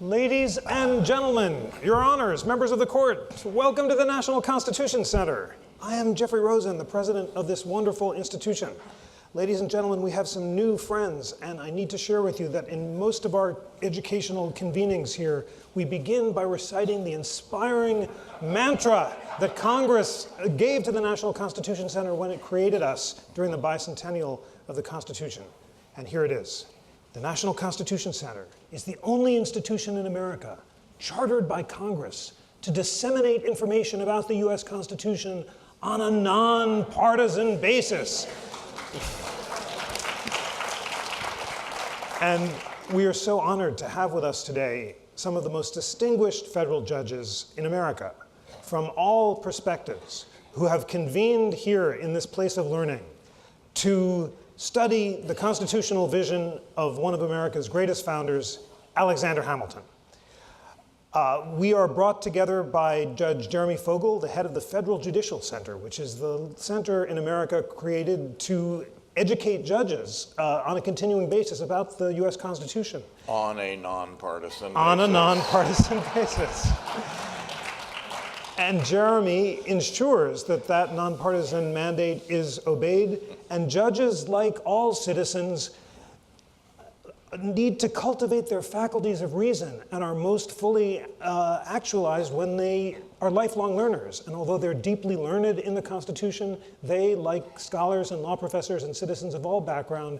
Ladies and gentlemen, your honors, members of the court, welcome to the National Constitution Center. I am Jeffrey Rosen, the president of this wonderful institution. Ladies and gentlemen, we have some new friends, and I need to share with you that in most of our educational convenings here, we begin by reciting the inspiring mantra that Congress gave to the National Constitution Center when it created us during the bicentennial of the Constitution. And here it is. The National Constitution Center is the only institution in America chartered by Congress to disseminate information about the U.S. Constitution on a nonpartisan basis. And we are so honored to have with us today some of the most distinguished federal judges in America from all perspectives who have convened here in this place of learning to study the constitutional vision of one of America's greatest founders, Alexander Hamilton. We are brought together by Judge Jeremy Fogel, the head of the Federal Judicial Center, which is the center in America created to educate judges on a continuing basis about the U.S. Constitution. On a nonpartisan basis. On a nonpartisan basis. And Jeremy ensures that that nonpartisan mandate is obeyed, and judges, like all citizens, need to cultivate their faculties of reason and are most fully actualized when they are lifelong learners. And although they're deeply learned in the Constitution, they, like scholars and law professors and citizens of all background,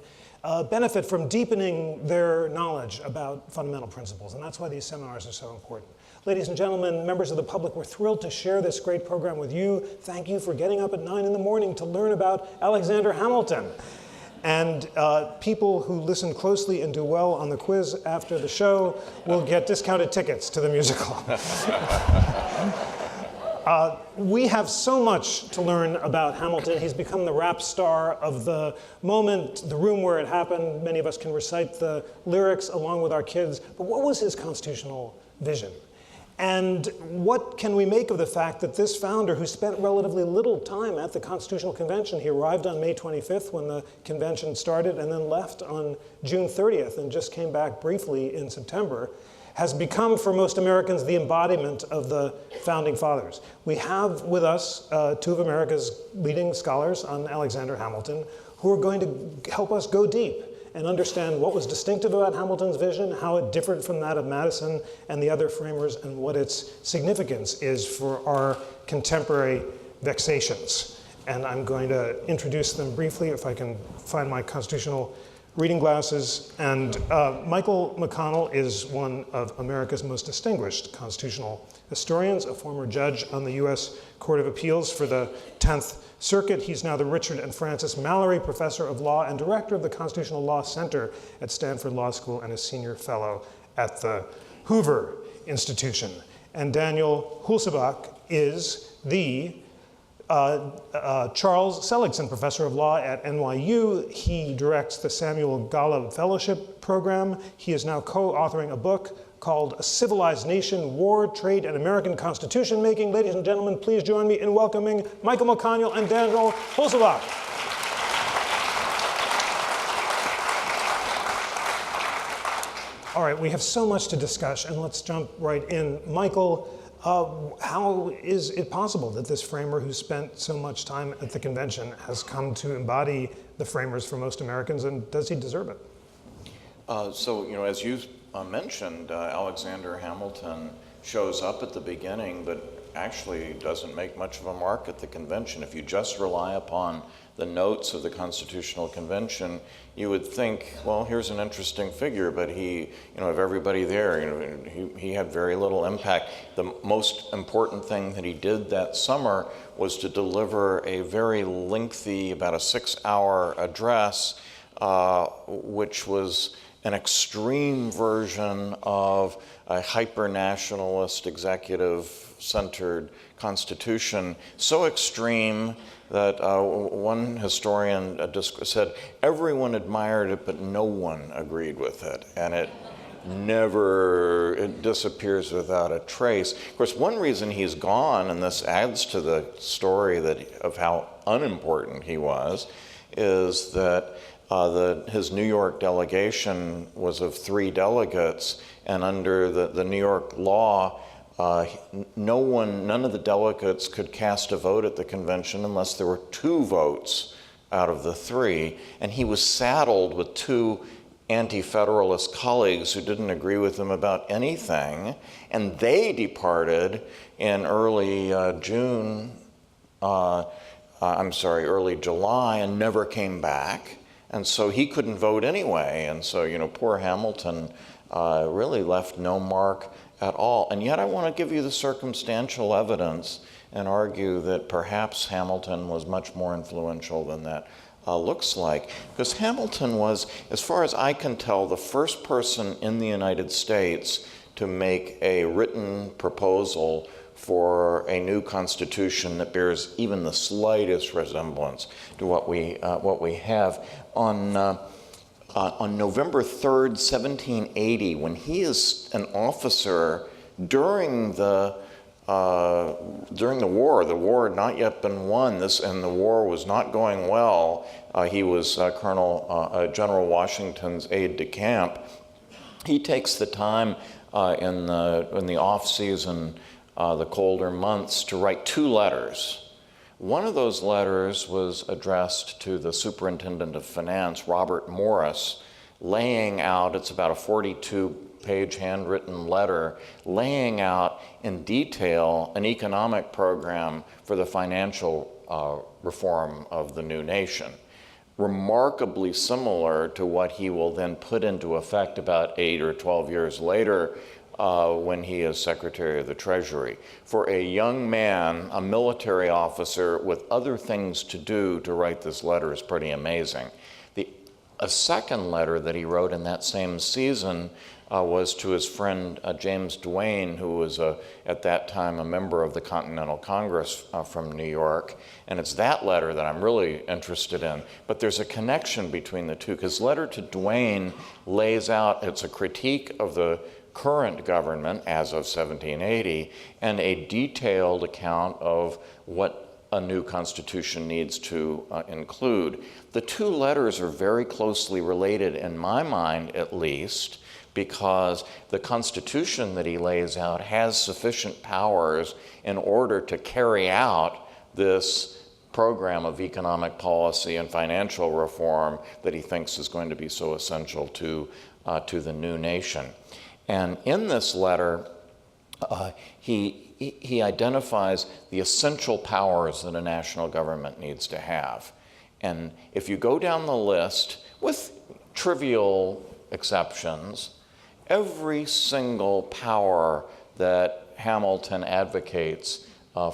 benefit from deepening their knowledge about fundamental principles. And that's why these seminars are so important. Ladies and gentlemen, members of the public, we're thrilled to share this great program with you. Thank you for getting up at 9 in the morning to learn about Alexander Hamilton. And people who listen closely and do well on the quiz after the show will get discounted tickets to the musical. We have so much to learn about Hamilton. He's become the rap star of the moment, the room where it happened. Many of us can recite the lyrics along with our kids. But what was his constitutional vision? And what can we make of the fact that this founder, who spent relatively little time at the Constitutional Convention, he arrived on May 25th when the convention started and then left on June 30th and just came back briefly in September, has become for most Americans the embodiment of the founding fathers. We have with us two of America's leading scholars on Alexander Hamilton who are going to help us go deep and understand what was distinctive about Hamilton's vision, how it differed from that of Madison and the other framers, and what its significance is for our contemporary vexations. And I'm going to introduce them briefly, if I can find my constitutional reading glasses. And Michael McConnell is one of America's most distinguished constitutional historians, a former judge on the U.S. Court of Appeals for the 10th Circuit. He's now the Richard and Frances Mallory Professor of Law and Director of the Constitutional Law Center at Stanford Law School and a Senior Fellow at the Hoover Institution. And Daniel Hulsebosch is the Charles Seligson Professor of Law at NYU. He directs the Samuel Golub Fellowship Program. He is now co-authoring a book called A Civilized Nation, War, Trade, and American Constitution Making. Ladies and gentlemen, please join me in welcoming Michael McConnell and Daniel Hulsebosch. All right, we have so much to discuss, and let's jump right in. Michael, how is it possible that this framer who spent so much time at the convention has come to embody the framers for most Americans, and does he deserve it? As you mentioned, Alexander Hamilton shows up at the beginning, but actually doesn't make much of a mark at the convention. If you just rely upon the notes of the Constitutional Convention, you would think, well, here's an interesting figure, but he, of everybody there, he had very little impact. The most important thing that he did that summer was to deliver a very lengthy, about a 6-hour address, which was an extreme version of a hyper-nationalist, executive-centered constitution, so extreme that one historian said everyone admired it, but no one agreed with it, and it disappears without a trace. Of course, one reason he's gone, and this adds to the story of how unimportant he was, is that his New York delegation was of 3 delegates, and under the New York law, none of the delegates could cast a vote at the convention unless there were 2 votes out of the 3, and he was saddled with 2 anti-federalist colleagues who didn't agree with him about anything, and they departed in early July and never came back, and so he couldn't vote anyway, and so, poor Hamilton really left no mark at all. And yet I want to give you the circumstantial evidence and argue that perhaps Hamilton was much more influential than that looks like. Because Hamilton was, as far as I can tell, the first person in the United States to make a written proposal for a new constitution that bears even the slightest resemblance to what we have. On November 3rd, 1780, when he is an officer during the war had not yet been won, and the war was not going well. He was General Washington's aide-de-camp. He takes the time in the off-season, the colder months, to write 2 letters. One of those letters was addressed to the Superintendent of Finance, Robert Morris, laying out, it's about a 42-page handwritten letter, laying out in detail an economic program for the financial reform of the new nation. Remarkably similar to what he will then put into effect about 8 or 12 years later when he is Secretary of the Treasury. For a young man, a military officer with other things to do, to write this letter is pretty amazing. A second letter that he wrote in that same season was to his friend James Duane, who was at that time a member of the Continental Congress from New York. And it's that letter that I'm really interested in. But there's a connection between the two, because letter to Duane lays out, it's a critique of the current government as of 1780, and a detailed account of what a new constitution needs to include. The 2 letters are very closely related, in my mind at least, because the constitution that he lays out has sufficient powers in order to carry out this program of economic policy and financial reform that he thinks is going to be so essential to the new nation. And in this letter, he identifies the essential powers that a national government needs to have. And if you go down the list, with trivial exceptions, every single power that Hamilton advocates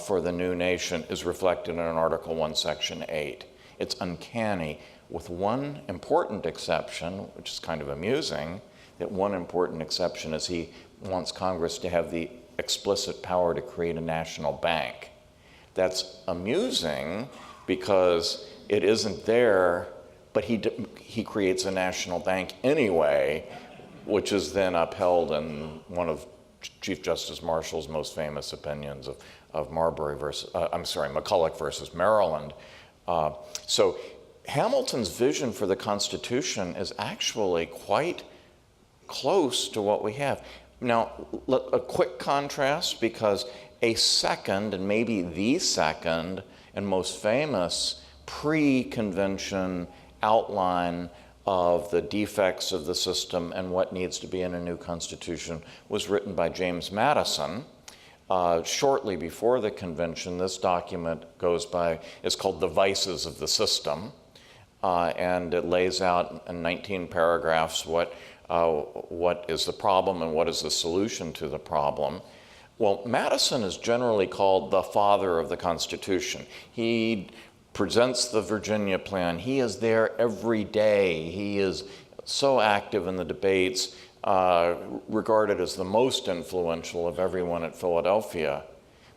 for the new nation is reflected in Article 1, Section 8. It's uncanny, with one important exception, which is kind of amusing, that one important exception is he wants Congress to have the explicit power to create a national bank. That's amusing because it isn't there, but he creates a national bank anyway, which is then upheld in one of Chief Justice Marshall's most famous opinions of McCulloch versus Maryland. So Hamilton's vision for the Constitution is actually quite close to what we have. Now, a quick contrast, because a second, and maybe the second and most famous pre-convention outline of the defects of the system and what needs to be in a new constitution was written by James Madison. Shortly before the convention, this document is called The Vices of the System, and it lays out in 19 paragraphs what is the problem and what is the solution to the problem. Well, Madison is generally called the father of the Constitution. He presents the Virginia plan. He is there every day. He is so active in the debates, regarded as the most influential of everyone at Philadelphia.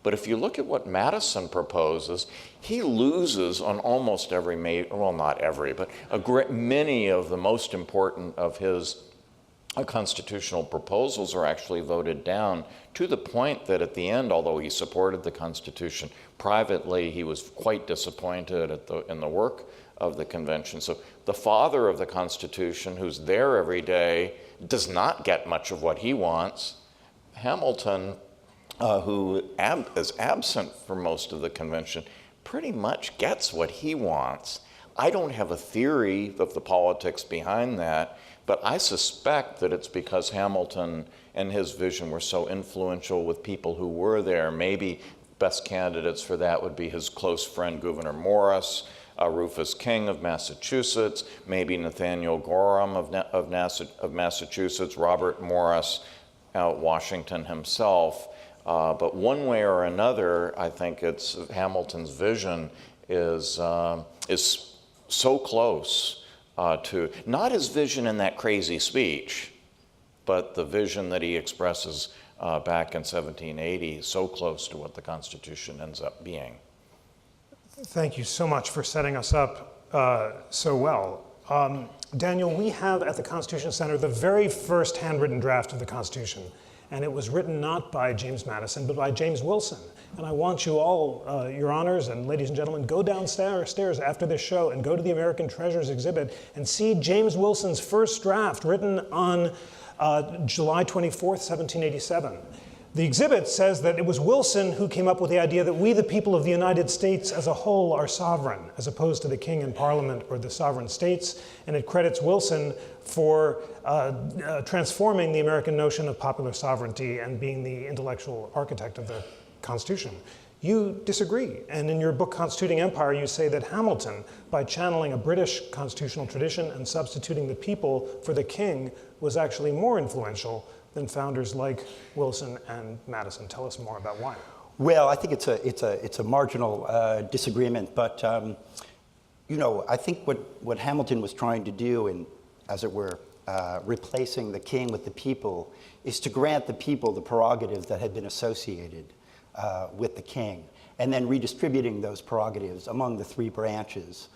But if you look at what Madison proposes, he loses on almost every, well, not every, but many of the most important of his constitutional proposals are actually voted down, to the point that at the end, although he supported the Constitution, privately he was quite disappointed in the work of the convention. So the father of the Constitution, who's there every day, does not get much of what he wants. Hamilton, who is absent for most of the convention, pretty much gets what he wants. I don't have a theory of the politics behind that, but I suspect that it's because Hamilton and his vision were so influential with people who were there. Maybe best candidates for that would be his close friend, Gouverneur Morris, Rufus King of Massachusetts, maybe Nathaniel Gorham of Massachusetts, Robert Morris, Washington himself. But one way or another, I think it's Hamilton's vision is so close to, not his vision in that crazy speech, but the vision that he expresses back in 1780, so close to what the Constitution ends up being. Thank you so much for setting us up so well. Daniel, we have at the Constitution Center the very first handwritten draft of the Constitution, and it was written not by James Madison, but by James Wilson. And I want you all, your honors and ladies and gentlemen, go downstairs after this show and go to the American Treasures exhibit and see James Wilson's first draft written on July 24th, 1787. The exhibit says that it was Wilson who came up with the idea that we, the people of the United States as a whole, are sovereign, as opposed to the king and parliament or the sovereign states. And it credits Wilson for transforming the American notion of popular sovereignty and being the intellectual architect of the Constitution. You disagree. And in your book, Constituting Empire, you say that Hamilton, by channeling a British constitutional tradition and substituting the people for the king, was actually more influential than founders like Wilson and Madison. Tell us more about why. Well, I think it's a marginal disagreement, but you know, I think what Hamilton was trying to do, in, as it were, replacing the king with the people, is to grant the people the prerogatives that had been associated with the king, and then redistributing those prerogatives among the three branches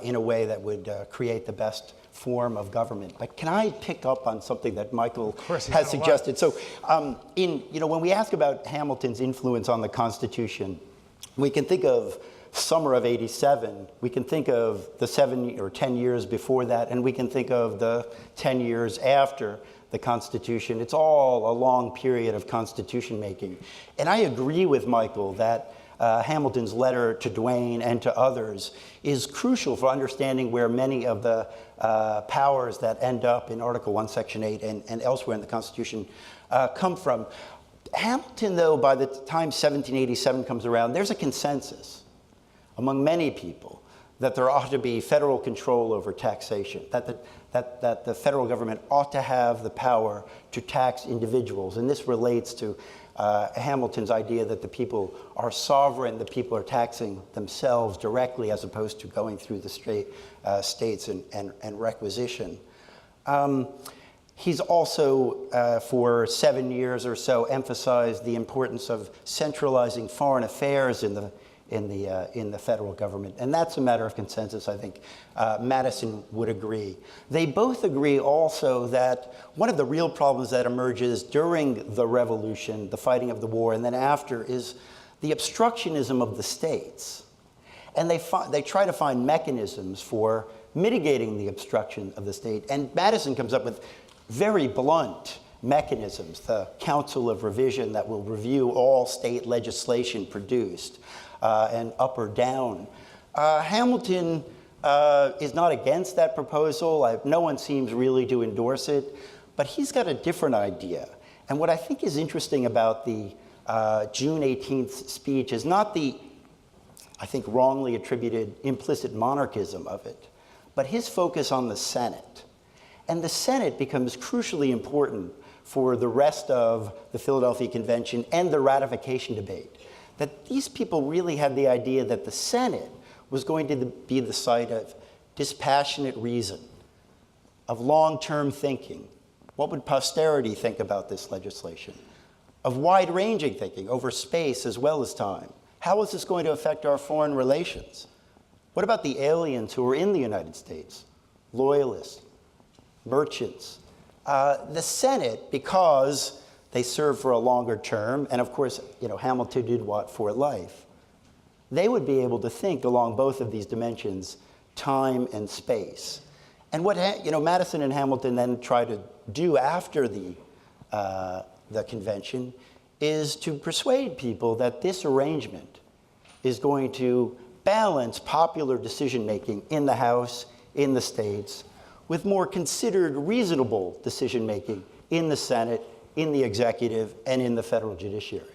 in a way that would create the best form of government. But can I pick up on something that Michael has suggested? So, when we ask about Hamilton's influence on the Constitution, we can think of summer of '87. We can think of the 7 or 10 years before that, and we can think of the 10 years after the Constitution. It's all a long period of constitution making. And I agree with Michael that Hamilton's letter to Duane and to others is crucial for understanding where many of the powers that end up in Article 1, Section 8 and elsewhere in the Constitution come from. Hamilton, though, by the time 1787 comes around, there's a consensus among many people that there ought to be federal control over taxation, that the federal government ought to have the power to tax individuals. And this relates to Hamilton's idea that the people are sovereign, the people are taxing themselves directly as opposed to going through the states and requisition. He's also, for 7 years or so, emphasized the importance of centralizing foreign affairs in the federal government. And that's a matter of consensus. I think Madison would agree. They both agree also that one of the real problems that emerges during the Revolution, the fighting of the war, and then after, is the obstructionism of the states. And they try to find mechanisms for mitigating the obstruction of the state. And Madison comes up with very blunt mechanisms, the Council of Revision that will review all state legislation produced, and up or down. Hamilton is not against that proposal. No one seems really to endorse it, but he's got a different idea. And what I think is interesting about the June 18th speech is not the, I think, wrongly attributed implicit monarchism of it, but his focus on the Senate. And the Senate becomes crucially important for the rest of the Philadelphia Convention and the ratification debate. That these people really had the idea that the Senate was going to be the site of dispassionate reason, of long-term thinking. What would posterity think about this legislation? Of wide-ranging thinking over space as well as time. How is this going to affect our foreign relations? What about the aliens who are in the United States? Loyalists, merchants, The Senate, because they serve for a longer term, and of course, Hamilton did what for life, they would be able to think along both of these dimensions, time and space. And what Madison and Hamilton then try to do after the convention is to persuade people that this arrangement is going to balance popular decision-making in the House, in the states, with more considered, reasonable decision-making in the Senate, in the executive, and in the federal judiciary.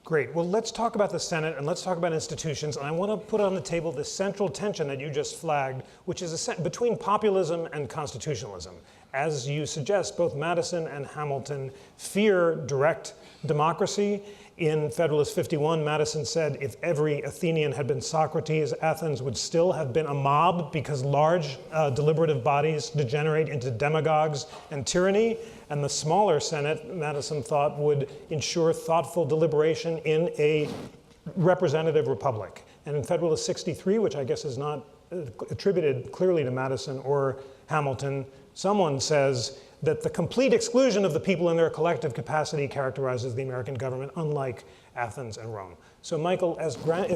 Great. Well, let's talk about the Senate and let's talk about institutions. And I want to put on the table the central tension that you just flagged, which is between populism and constitutionalism. As you suggest, both Madison and Hamilton fear direct democracy. In Federalist 51, Madison said if every Athenian had been Socrates, Athens would still have been a mob because large deliberative bodies degenerate into demagogues and tyranny. And the smaller Senate, Madison thought, would ensure thoughtful deliberation in a representative republic. And in Federalist 63, which I guess is not attributed clearly to Madison or Hamilton, someone says that the complete exclusion of the people in their collective capacity characterizes the American government, unlike Athens and Rome. So Michael, as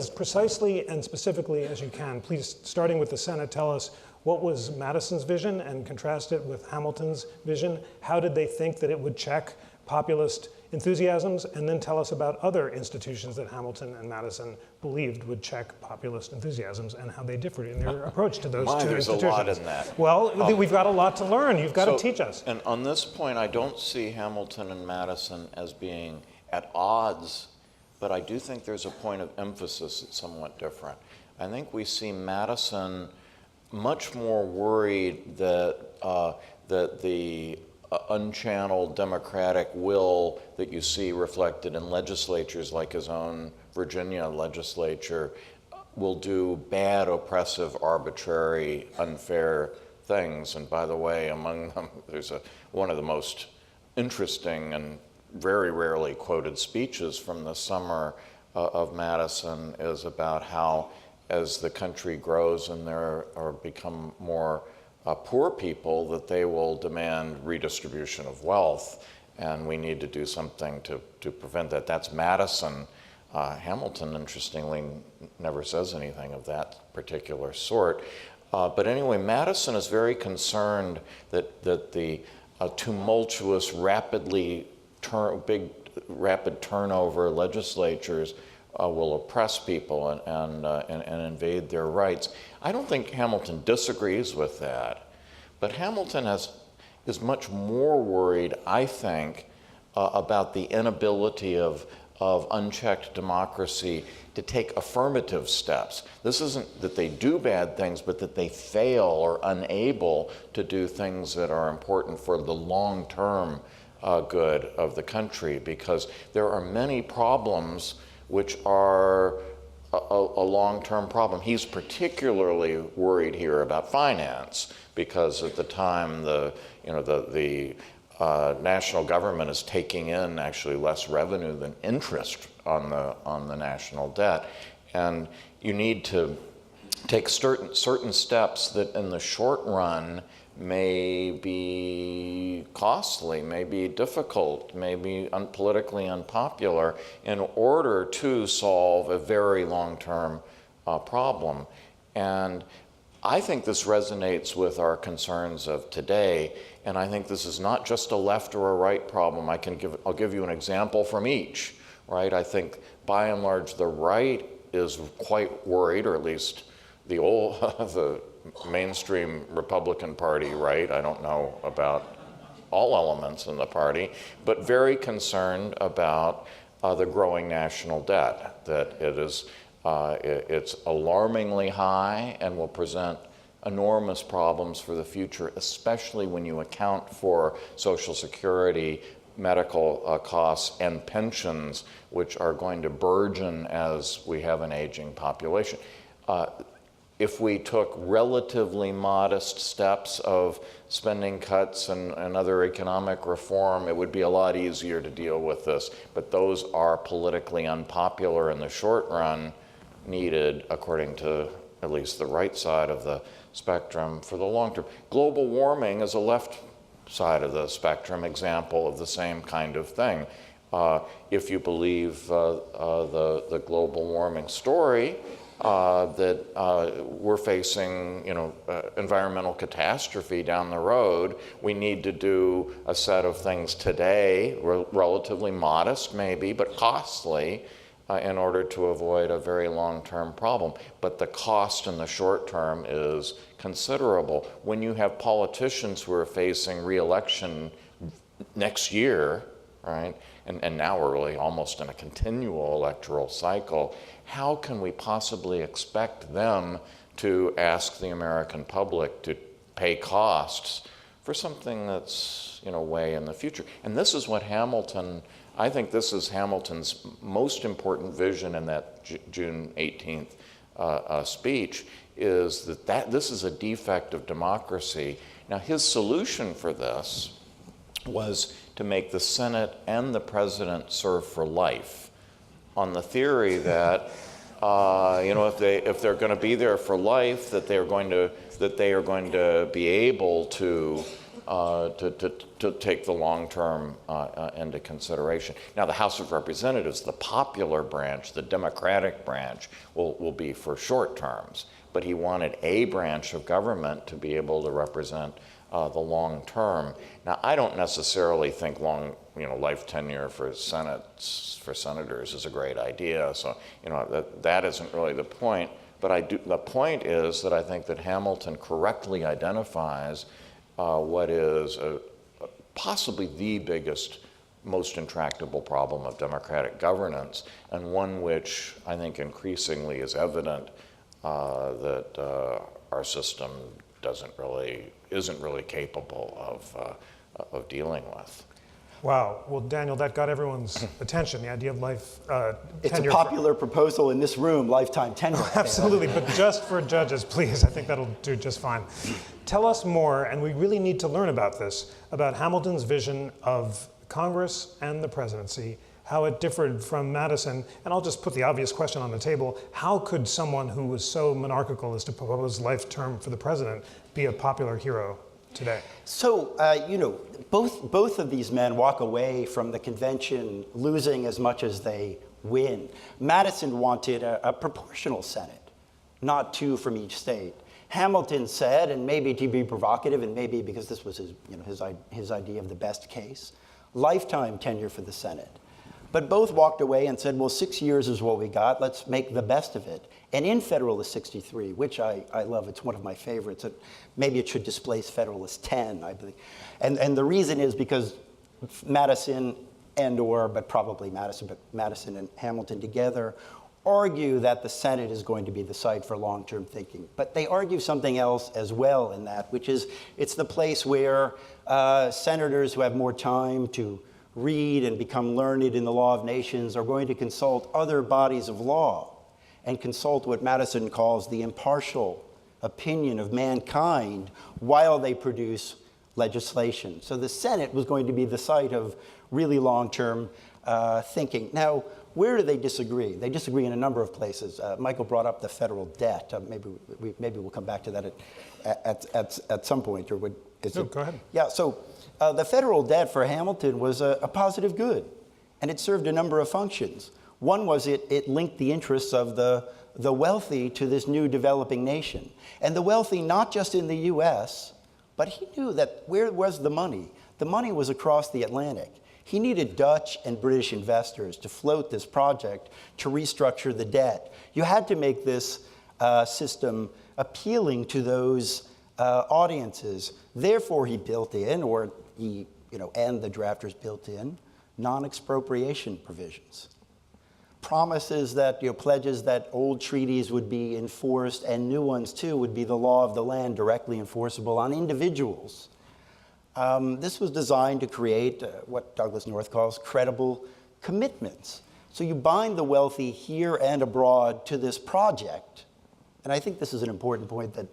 precisely and specifically as you can, please, starting with the Senate, tell us what was Madison's vision and contrast it with Hamilton's vision. How did they think that it would check populist enthusiasms? And then tell us about other institutions that Hamilton and Madison believed would check populist enthusiasms and how they differed in their approach to those two there's institutions. A lot in that. Well, we've got a lot to learn. You've got to teach us. And on this point, I don't see Hamilton and Madison as being at odds, but I do think there's a point of emphasis that's somewhat different. I think we see Madison much more worried that the unchanneled democratic will that you see reflected in legislatures like his own Virginia legislature will do bad, oppressive, arbitrary, unfair things. And by the way, among them, there's one of the most interesting and very rarely quoted speeches from the summer of Madison is about how as the country grows and there are become more poor people, that they will demand redistribution of wealth, and we need to do something to prevent that. That's Madison. Hamilton, interestingly, never says anything of that particular sort. But anyway, Madison is very concerned that the tumultuous, rapid turnover legislatures will oppress people and invade their rights. I don't think Hamilton disagrees with that, but Hamilton is much more worried, I think, about the inability of unchecked democracy to take affirmative steps. This isn't that they do bad things, but that they fail or unable to do things that are important for the long-term good of the country, because there are many problems which are a long-term problem. He's particularly worried here about finance, because at the time the national government is taking in actually less revenue than interest on the national debt, and you need to take certain steps that in the short run may be costly, may be difficult, may be politically unpopular in order to solve a very long-term problem. And I think this resonates with our concerns of today, and I think this is not just a left or a right problem. I'll give you an example from each, right? I think by and large the right is quite worried, or at least the mainstream Republican Party, right? I don't know about all elements in the party, but very concerned about the growing national debt, that it's alarmingly high and will present enormous problems for the future, especially when you account for Social Security, medical costs, and pensions, which are going to burgeon as we have an aging population. If we took relatively modest steps of spending cuts and other economic reform, it would be a lot easier to deal with this. But those are politically unpopular in the short run, needed, according to at least the right side of the spectrum, for the long term. Global warming is a left side of the spectrum example of the same kind of thing. If you believe the global warming story, that we're facing, environmental catastrophe down the road, we need to do a set of things today, relatively modest maybe, but costly, in order to avoid a very long-term problem. But the cost in the short term is considerable. When you have politicians who are facing re-election next year, right, and now we're really almost in a continual electoral cycle, how can we possibly expect them to ask the American public to pay costs for something that's, way in the future? And this is what I think this is Hamilton's most important vision in that June 18th speech, is that this is a defect of democracy. Now, his solution for this was to make the Senate and the president serve for life, on the theory that if they're going to be there for life, that they are going to be able to take the long term into consideration. Now, the House of Representatives, the popular branch, the Democratic branch, will be for short terms, but he wanted a branch of government to be able to represent the long term. Now, I don't necessarily think life tenure for senators is a great idea. So, that isn't really the point. But the point is that I think that Hamilton correctly identifies what is possibly the biggest, most intractable problem of democratic governance, and one which I think increasingly is evident that our system isn't really capable of dealing with. Wow. Well, Daniel, that got everyone's attention, the idea of life It's tenure. a popular proposal in this room, lifetime tenure. Absolutely, but just for judges, please. I think that'll do just fine. Tell us more, and we really need to learn about this, about Hamilton's vision of Congress and the presidency, how it differed from Madison. And I'll just put the obvious question on the table. How could someone who was so monarchical as to propose life term for the president be a popular hero today? So, both of these men walk away from the convention losing as much as they win. Madison wanted a proportional Senate, not two from each state. Hamilton said, and maybe to be provocative, and maybe because this was his idea of the best case, lifetime tenure for the Senate. But both walked away and said, well, 6 years is what we got. Let's make the best of it. And in Federalist 63, which I love, it's one of my favorites. Maybe it should displace Federalist 10, I believe. And the reason is because Madison but probably Madison and Hamilton together argue that the Senate is going to be the site for long-term thinking. But they argue something else as well in that, which is it's the place where senators who have more time to read and become learned in the law of nations are going to consult other bodies of law and consult what Madison calls the impartial opinion of mankind while they produce legislation. So the Senate was going to be the site of really long-term thinking. Now, where do they disagree? They disagree in a number of places. Michael brought up the federal debt. Maybe we'll come back to that at some point. Or Go ahead. Yeah. So the federal debt for Hamilton was a positive good, and it served a number of functions. One was it linked the interests of the wealthy to this new developing nation, and the wealthy not just in the U.S., but he knew that where was the money? The money was across the Atlantic. He needed Dutch and British investors to float this project, to restructure the debt. You had to make this system appealing to those audiences. Therefore, he built in, and the drafters built in, non-expropriation provisions. Promises that, pledges that old treaties would be enforced and new ones too would be the law of the land directly enforceable on individuals. This was designed to create what Douglas North calls credible commitments. So you bind the wealthy here and abroad to this project. And I think this is an important point, that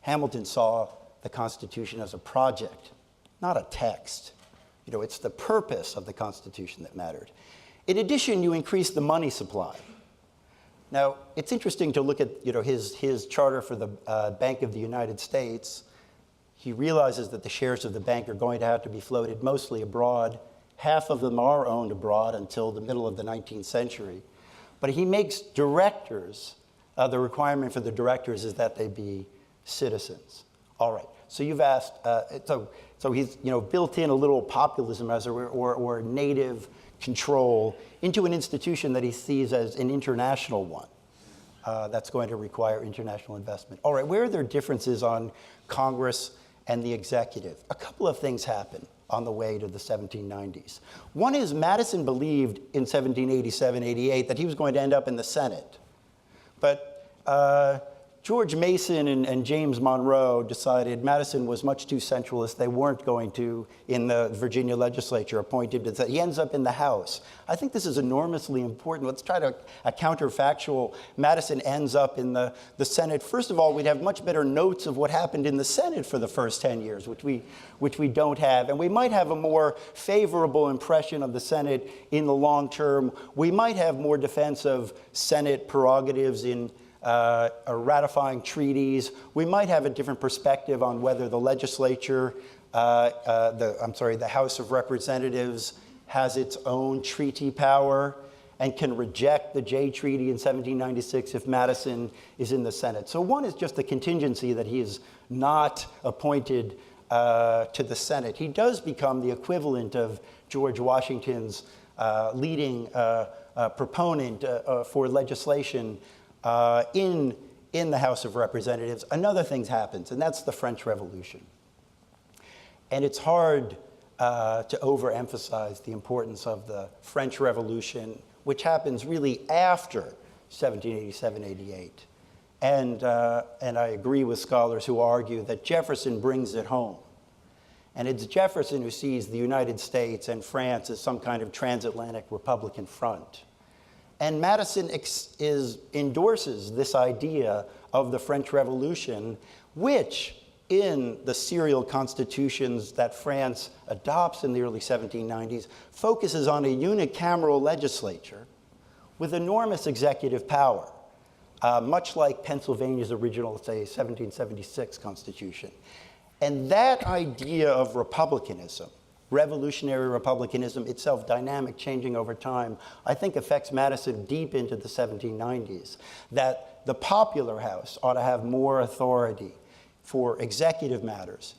Hamilton saw the Constitution as a project, not a text. It's the purpose of the Constitution that mattered. In addition, you increase the money supply. Now, it's interesting to look at his charter for the Bank of the United States. He realizes that the shares of the bank are going to have to be floated mostly abroad. Half of them are owned abroad until the middle of the 19th century. But he makes directors, the requirement for the directors is that they be citizens. All right, so you've asked, so he's built in a little populism as or native control into an institution that he sees as an international one that's going to require international investment. All right, where are there differences on Congress and the executive? A couple of things happen on the way to the 1790s. One is Madison believed in 1787-88 that he was going to end up in the Senate. But George Mason and James Monroe decided Madison was much too centralist. They weren't going to, in the Virginia legislature, appoint him. He ends up in the House. I think this is enormously important. Let's try a counterfactual. Madison ends up in the Senate. First of all, we'd have much better notes of what happened in the Senate for the first 10 years, which we don't have. And we might have a more favorable impression of the Senate in the long term. We might have more defense of Senate prerogatives in ratifying treaties. We might have a different perspective on whether the legislature, the House of Representatives has its own treaty power and can reject the Jay Treaty in 1796 if Madison is in the Senate. So one is just the contingency that he is not appointed to the Senate. He does become the equivalent of George Washington's leading proponent for legislation in the House of Representatives. Another thing happens, and that's the French Revolution. And it's hard to overemphasize the importance of the French Revolution, which happens really after 1787-88. And I agree with scholars who argue that Jefferson brings it home. And it's Jefferson who sees the United States and France as some kind of transatlantic Republican front. And Madison endorses this idea of the French Revolution, which in the serial constitutions that France adopts in the early 1790s focuses on a unicameral legislature with enormous executive power, much like Pennsylvania's original, say, 1776 constitution. And that idea of republicanism, revolutionary republicanism, itself dynamic, changing over time, I think affects Madison deep into the 1790s, that the popular house ought to have more authority for executive matters,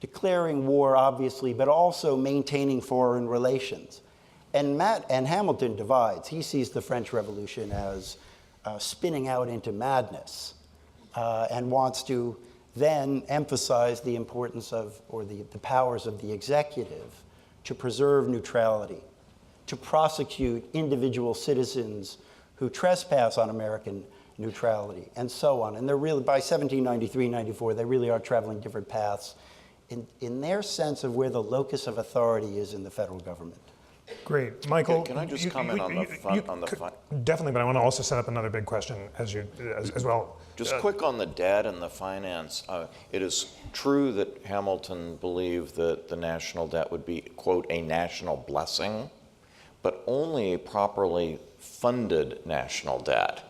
declaring war, obviously, but also maintaining foreign relations. And Hamilton divides. He sees the French Revolution as spinning out into madness and wants to then emphasize the importance of, or the powers of the executive to preserve neutrality, to prosecute individual citizens who trespass on American neutrality, and so on. And they're really, by 1793-94, they really are traveling different paths in their sense of where the locus of authority is in the federal government. Great. Michael, can I just comment on the definitely, but I want to also set up another big question as well. Just quick on the debt and the finance. It is true that Hamilton believed that the national debt would be, quote, a national blessing, but only a properly funded national debt,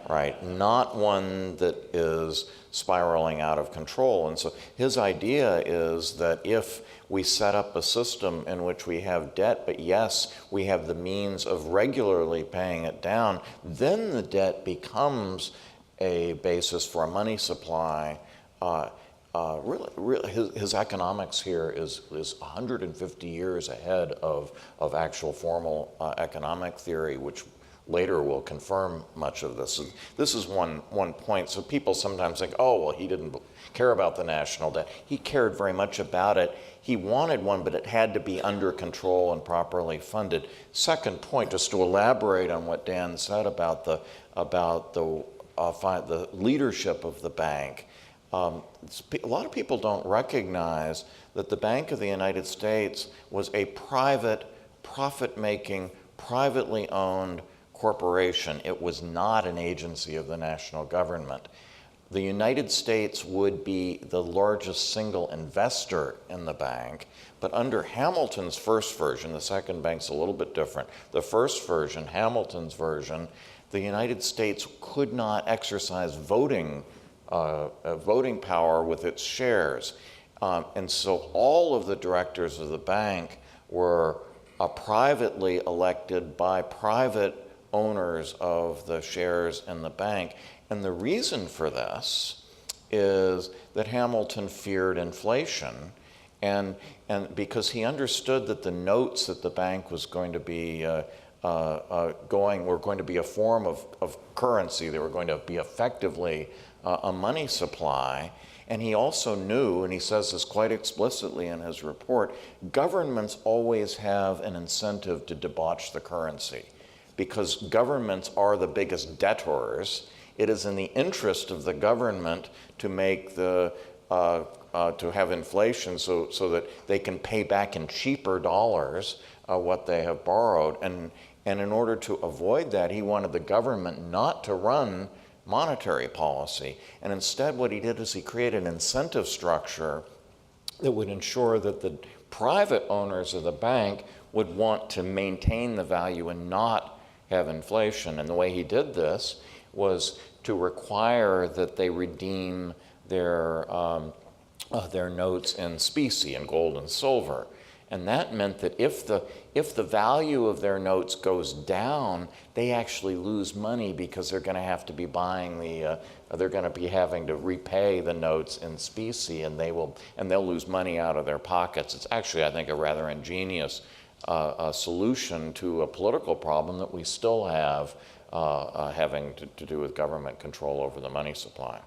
right? Not one that is spiraling out of control. And so his idea is that if we set up a system in which we have debt, but yes, we have the means of regularly paying it down, then the debt becomes a basis for a money supply. Really, his economics here is 150 years ahead of actual formal economic theory, which later will confirm much of this. This is one point. So people sometimes think, oh, well, he didn't care about the national debt. He cared very much about it. He wanted one, but it had to be under control and properly funded. Second point, just to elaborate on what Dan said about the leadership of the bank. A lot of people don't recognize that the Bank of the United States was a private, profit-making, privately owned corporation. It was not an agency of the national government. The United States would be the largest single investor in the bank, but under Hamilton's first version, the second bank's a little bit different. The first version, Hamilton's version, the United States could not exercise voting power with its shares. And so all of the directors of the bank were privately elected by private owners of the shares in the bank. And the reason for this is that Hamilton feared inflation, and because he understood that the notes that the bank was going to be were going to be a form of currency. They were going to be effectively a money supply. And he also knew, and he says this quite explicitly in his report, governments always have an incentive to debauch the currency because governments are the biggest debtors. It is in the interest of the government to make to have inflation so that they can pay back in cheaper dollars what they have borrowed. And in order to avoid that, he wanted the government not to run monetary policy. And instead what he did is he created an incentive structure that would ensure that the private owners of the bank would want to maintain the value and not have inflation. And the way he did this was to require that they redeem their notes in specie, in gold and silver. And that meant that if the value of their notes goes down, they actually lose money because they're going to have to be buying they're going to be having to repay the notes in specie, and they'll lose money out of their pockets. It's actually, I think, a rather ingenious solution to a political problem that we still have having to do with government control over the money supply.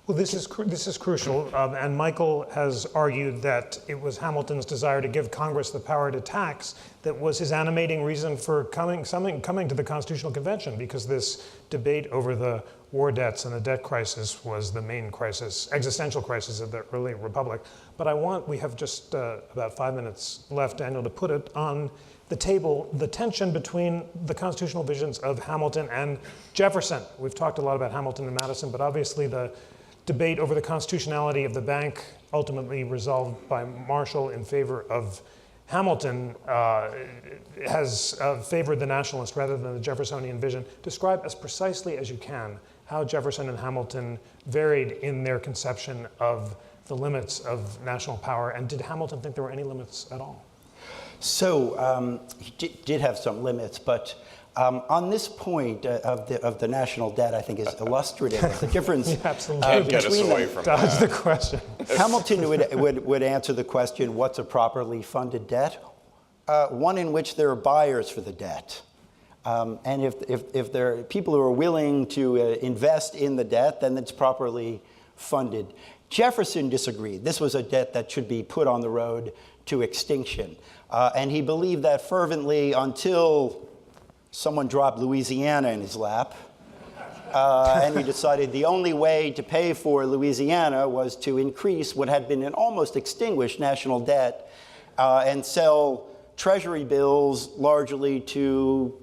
Well, this is crucial, and Michael has argued that it was Hamilton's desire to give Congress the power to tax that was his animating reason for coming to the Constitutional Convention, because this debate over the war debts and the debt crisis was the main crisis, existential crisis of the early republic. But we have just about 5 minutes left, Daniel, to put it on the table, the tension between the constitutional visions of Hamilton and Jefferson. We've talked a lot about Hamilton and Madison, but obviously the debate over the constitutionality of the bank, ultimately resolved by Marshall in favor of Hamilton, has favored the nationalist rather than the Jeffersonian vision. Describe as precisely as you can how Jefferson and Hamilton varied in their conception of the limits of national power, and did Hamilton think there were any limits at all? So he did have some limits, but on this point of the national debt, I think is illustrative of the difference. Absolutely. Get us away from Dodge that. the question. Have would answer the question, what's a properly funded debt? One in which there are buyers for the debt. And if there are people who are willing to invest in the debt, then it's properly funded. Jefferson disagreed. This was a debt that should be put on the road to extinction. And he believed that fervently until someone dropped Louisiana in his lap. And he decided the only way to pay for Louisiana was to increase what had been an almost extinguished national debt and sell treasury bills largely to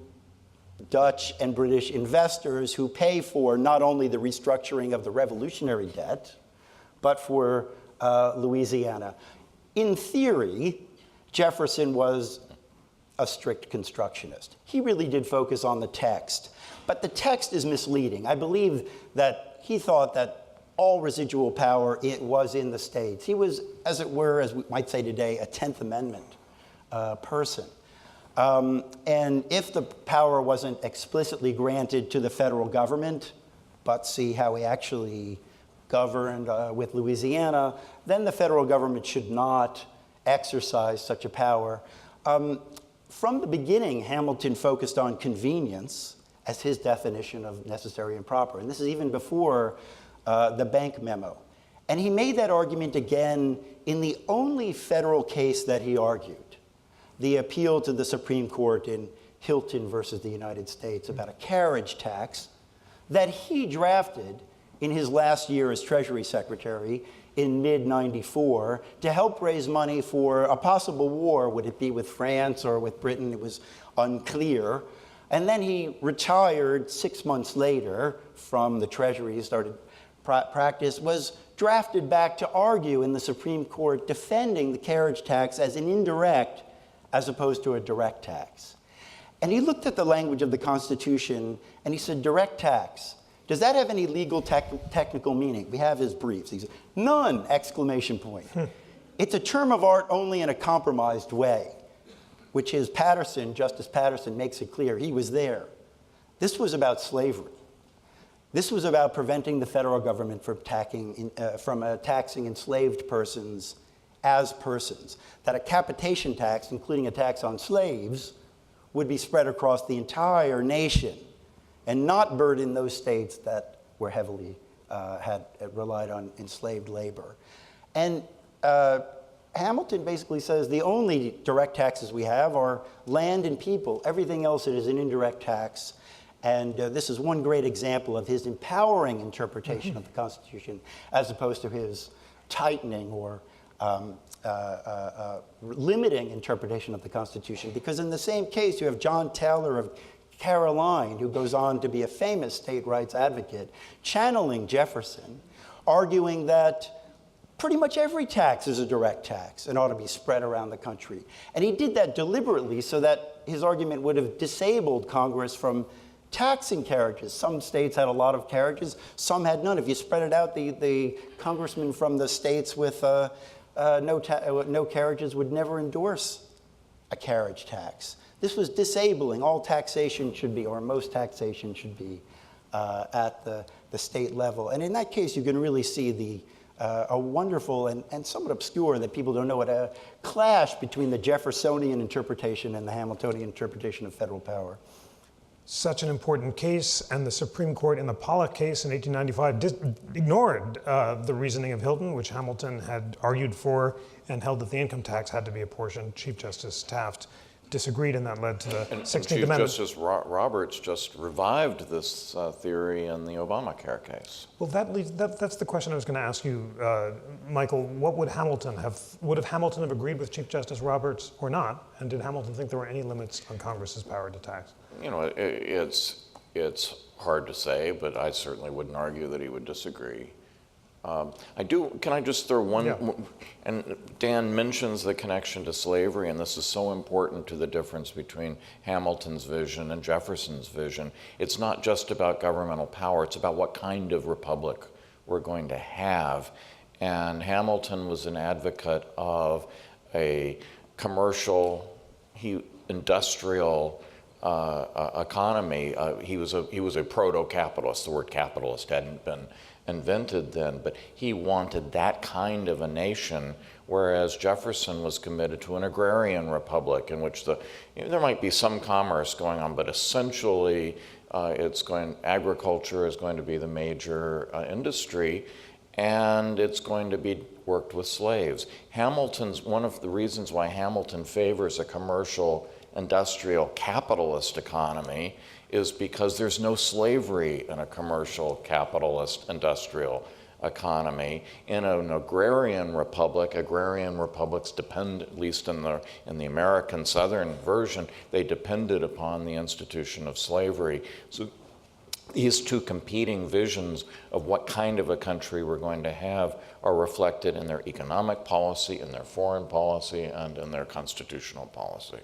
Dutch and British investors who pay for not only the restructuring of the revolutionary debt, but for Louisiana. In theory, Jefferson was a strict constructionist. He really did focus on the text, but the text is misleading. I believe that he thought that all residual power was in the states. He was, as it were, as we might say today, a 10th Amendment person. And if the power wasn't explicitly granted to the federal government, but see how he actually governed with Louisiana, then the federal government should not exercise such a power. From the beginning, Hamilton focused on convenience as his definition of necessary and proper. And this is even before the bank memo. And he made that argument again in the only federal case that he argued, the appeal to the Supreme Court in Hilton versus the United States about a carriage tax that he drafted in his last year as Treasury Secretary in mid-94 to help raise money for a possible war. Would it be with France or with Britain? It was unclear. And then he retired 6 months later from the Treasury, started practice, was drafted back to argue in the Supreme Court defending the carriage tax as an indirect as opposed to a direct tax. And he looked at the language of the Constitution and he said, direct tax. Does that have any legal technical meaning? We have his briefs. He said, none, exclamation point. It's a term of art only in a compromised way, which is Justice Patterson makes it clear. He was there. This was about slavery. This was about preventing the federal government from taxing enslaved persons as persons. That a capitation tax, including a tax on slaves, would be spread across the entire nation and not burden those states that were heavily had relied on enslaved labor. And Hamilton basically says the only direct taxes we have are land and people. Everything else is an indirect tax. And this is one great example of his empowering interpretation of the Constitution as opposed to his tightening or limiting interpretation of the Constitution. Because in the same case, you have John Taylor of Caroline, who goes on to be a famous state rights advocate, channeling Jefferson, arguing that pretty much every tax is a direct tax and ought to be spread around the country. And he did that deliberately so that his argument would have disabled Congress from taxing carriages. Some states had a lot of carriages, some had none. If you spread it out, the congressmen from the states with no carriages would never endorse a carriage tax. This was disabling. All taxation should be, or most taxation should be, at the state level. And in that case, you can really see a wonderful and somewhat obscure, that people don't know it, a clash between the Jeffersonian interpretation and the Hamiltonian interpretation of federal power. Such an important case, and the Supreme Court in the Pollock case in 1895 ignored the reasoning of Hilton, which Hamilton had argued for, and held that the income tax had to be apportioned. Chief Justice Taft disagreed, and that led to the 16th Amendment. Chief Justice Roberts just revived this theory in the Obamacare case. Well, that's the question I was going to ask you, Michael. What would Hamilton have agreed with Chief Justice Roberts or not? And did Hamilton think there were any limits on Congress's power to tax? You know, it's hard to say, but I certainly wouldn't argue that he would disagree. Can I just throw one, Yeah. And Dan mentions the connection to slavery, and this is so important to the difference between Hamilton's vision and Jefferson's vision. It's not just about governmental power, it's about what kind of republic we're going to have. And Hamilton was an advocate of a commercial, industrial economy. He was a proto-capitalist. The word capitalist hadn't been invented then, but he wanted that kind of a nation, whereas Jefferson was committed to an agrarian republic in which there might be some commerce going on, but essentially agriculture is going to be the major industry, and it's going to be worked with slaves. One of the reasons why Hamilton favors a commercial, industrial, capitalist economy is because there's no slavery in a commercial, capitalist, industrial economy. In an agrarian republics depend, at least in the American Southern version, they depended upon the institution of slavery. So these two competing visions of what kind of a country we're going to have are reflected in their economic policy, in their foreign policy, and in their constitutional policy.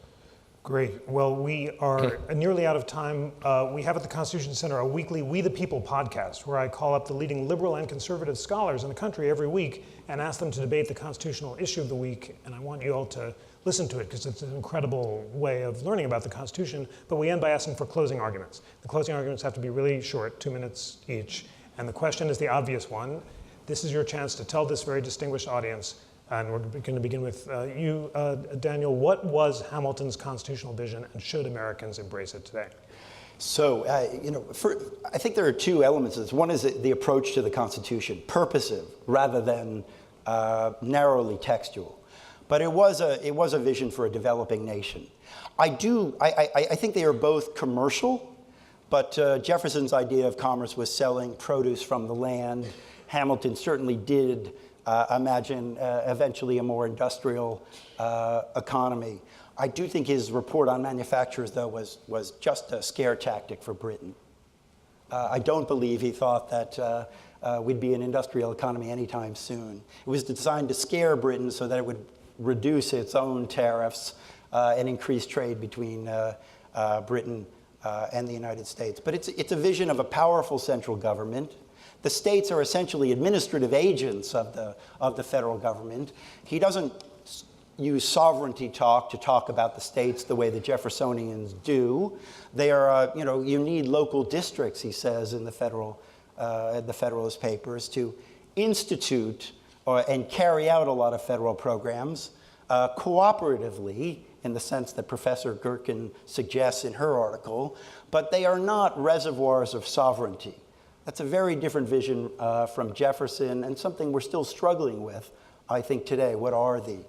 Great. Well, we are nearly out of time. We have at the Constitution Center a weekly We the People podcast, where I call up the leading liberal and conservative scholars in the country every week and ask them to debate the constitutional issue of the week. And I want you all to listen to it because it's an incredible way of learning about the Constitution. But we end by asking for closing arguments. The closing arguments have to be really short, 2 minutes each. And the question is the obvious one. This is your chance to tell this very distinguished audience. And we're going to begin with you, Daniel. What was Hamilton's constitutional vision, and should Americans embrace it today? So, I think there are two elements of this. One is the approach to the Constitution, purposive rather than narrowly textual. But it was a vision for a developing nation. I think they are both commercial, but Jefferson's idea of commerce was selling produce from the land. Hamilton certainly did imagine eventually a more industrial economy. I do think his report on manufacturers, though, was just a scare tactic for Britain. I don't believe he thought that we'd be an industrial economy anytime soon. It was designed to scare Britain so that it would reduce its own tariffs and increase trade between Britain and the United States. But it's a vision of a powerful central government the states are essentially administrative agents of the federal government. He doesn't use sovereignty talk to talk about the states the way the Jeffersonians do. They are, you need local districts, he says in the Federalist Papers, to institute and carry out a lot of federal programs cooperatively, in the sense that Professor Gherkin suggests in her article, but they are not reservoirs of sovereignty. That's a very different vision from Jefferson, and something we're still struggling with, I think, today. What are the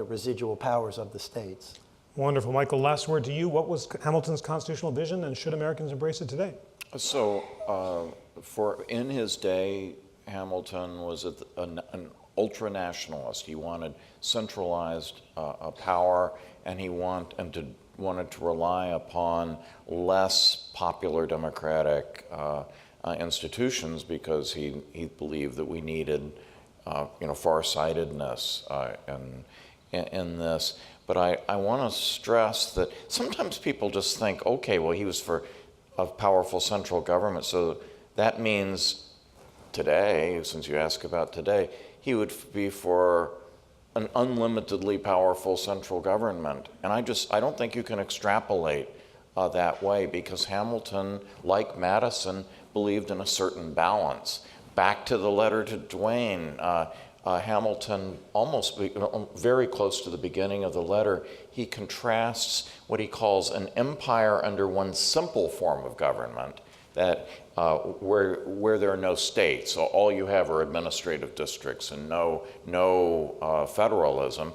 residual powers of the states? Wonderful. Michael, last word to you. What was Hamilton's constitutional vision, and should Americans embrace it today? So, in his day, Hamilton was an ultra-nationalist. He wanted centralized power, and he wanted to rely upon less popular democratic institutions, because he believed that we needed farsightedness in this. But I want to stress that sometimes people just think, okay, well, he was for a powerful central government, so that means today, since you ask about today, he would be for an unlimitedly powerful central government. And I don't think you can extrapolate that way, because Hamilton, like Madison, believed in a certain balance. Back to the letter to Duane, Hamilton, almost very close to the beginning of the letter, he contrasts what he calls an empire under one simple form of government, that where there are no states, so all you have are administrative districts and no federalism,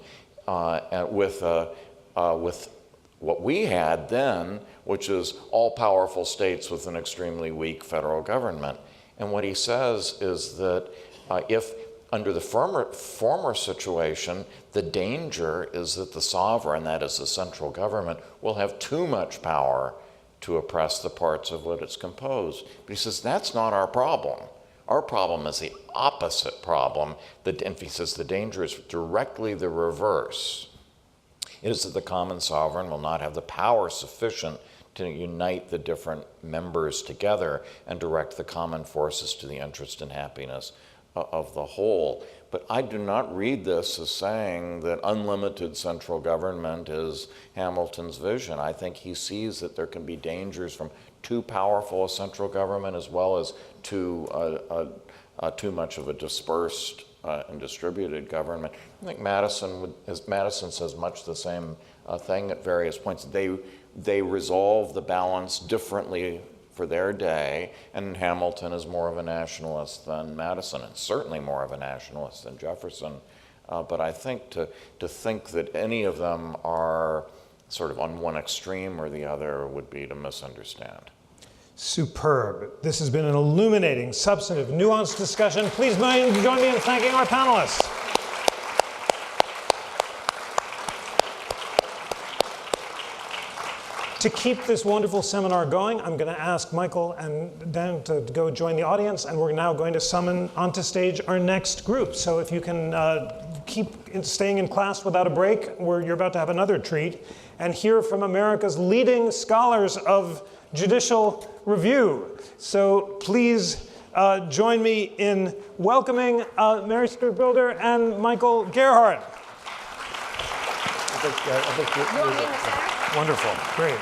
with what we had then, which is all-powerful states with an extremely weak federal government. And what he says is that if under the former situation, the danger is that the sovereign, that is the central government, will have too much power to oppress the parts of what it's composed. But he says that's not our problem. Our problem is the opposite problem. And he says the danger is directly the reverse. It is that the common sovereign will not have the power sufficient to unite the different members together and direct the common forces to the interest and happiness of the whole. But I do not read this as saying that unlimited central government is Hamilton's vision. I think he sees that there can be dangers from too powerful a central government, as well as too much of a dispersed and distributed government. I think Madison says much the same thing at various points. They resolve the balance differently for their day, and Hamilton is more of a nationalist than Madison, and certainly more of a nationalist than Jefferson. But I think to think that any of them are sort of on one extreme or the other would be to misunderstand. Superb. This has been an illuminating, substantive, nuanced discussion. Please join me in thanking our panelists. To keep this wonderful seminar going, I'm going to ask Michael and Dan to go join the audience, and we're now going to summon onto stage our next group. So if you can keep staying in class without a break, you're about to have another treat, and hear from America's leading scholars of judicial review. So please join me in welcoming Mary Stuart Bilder and Michael Gerhardt. You want me in the center? Wonderful, great.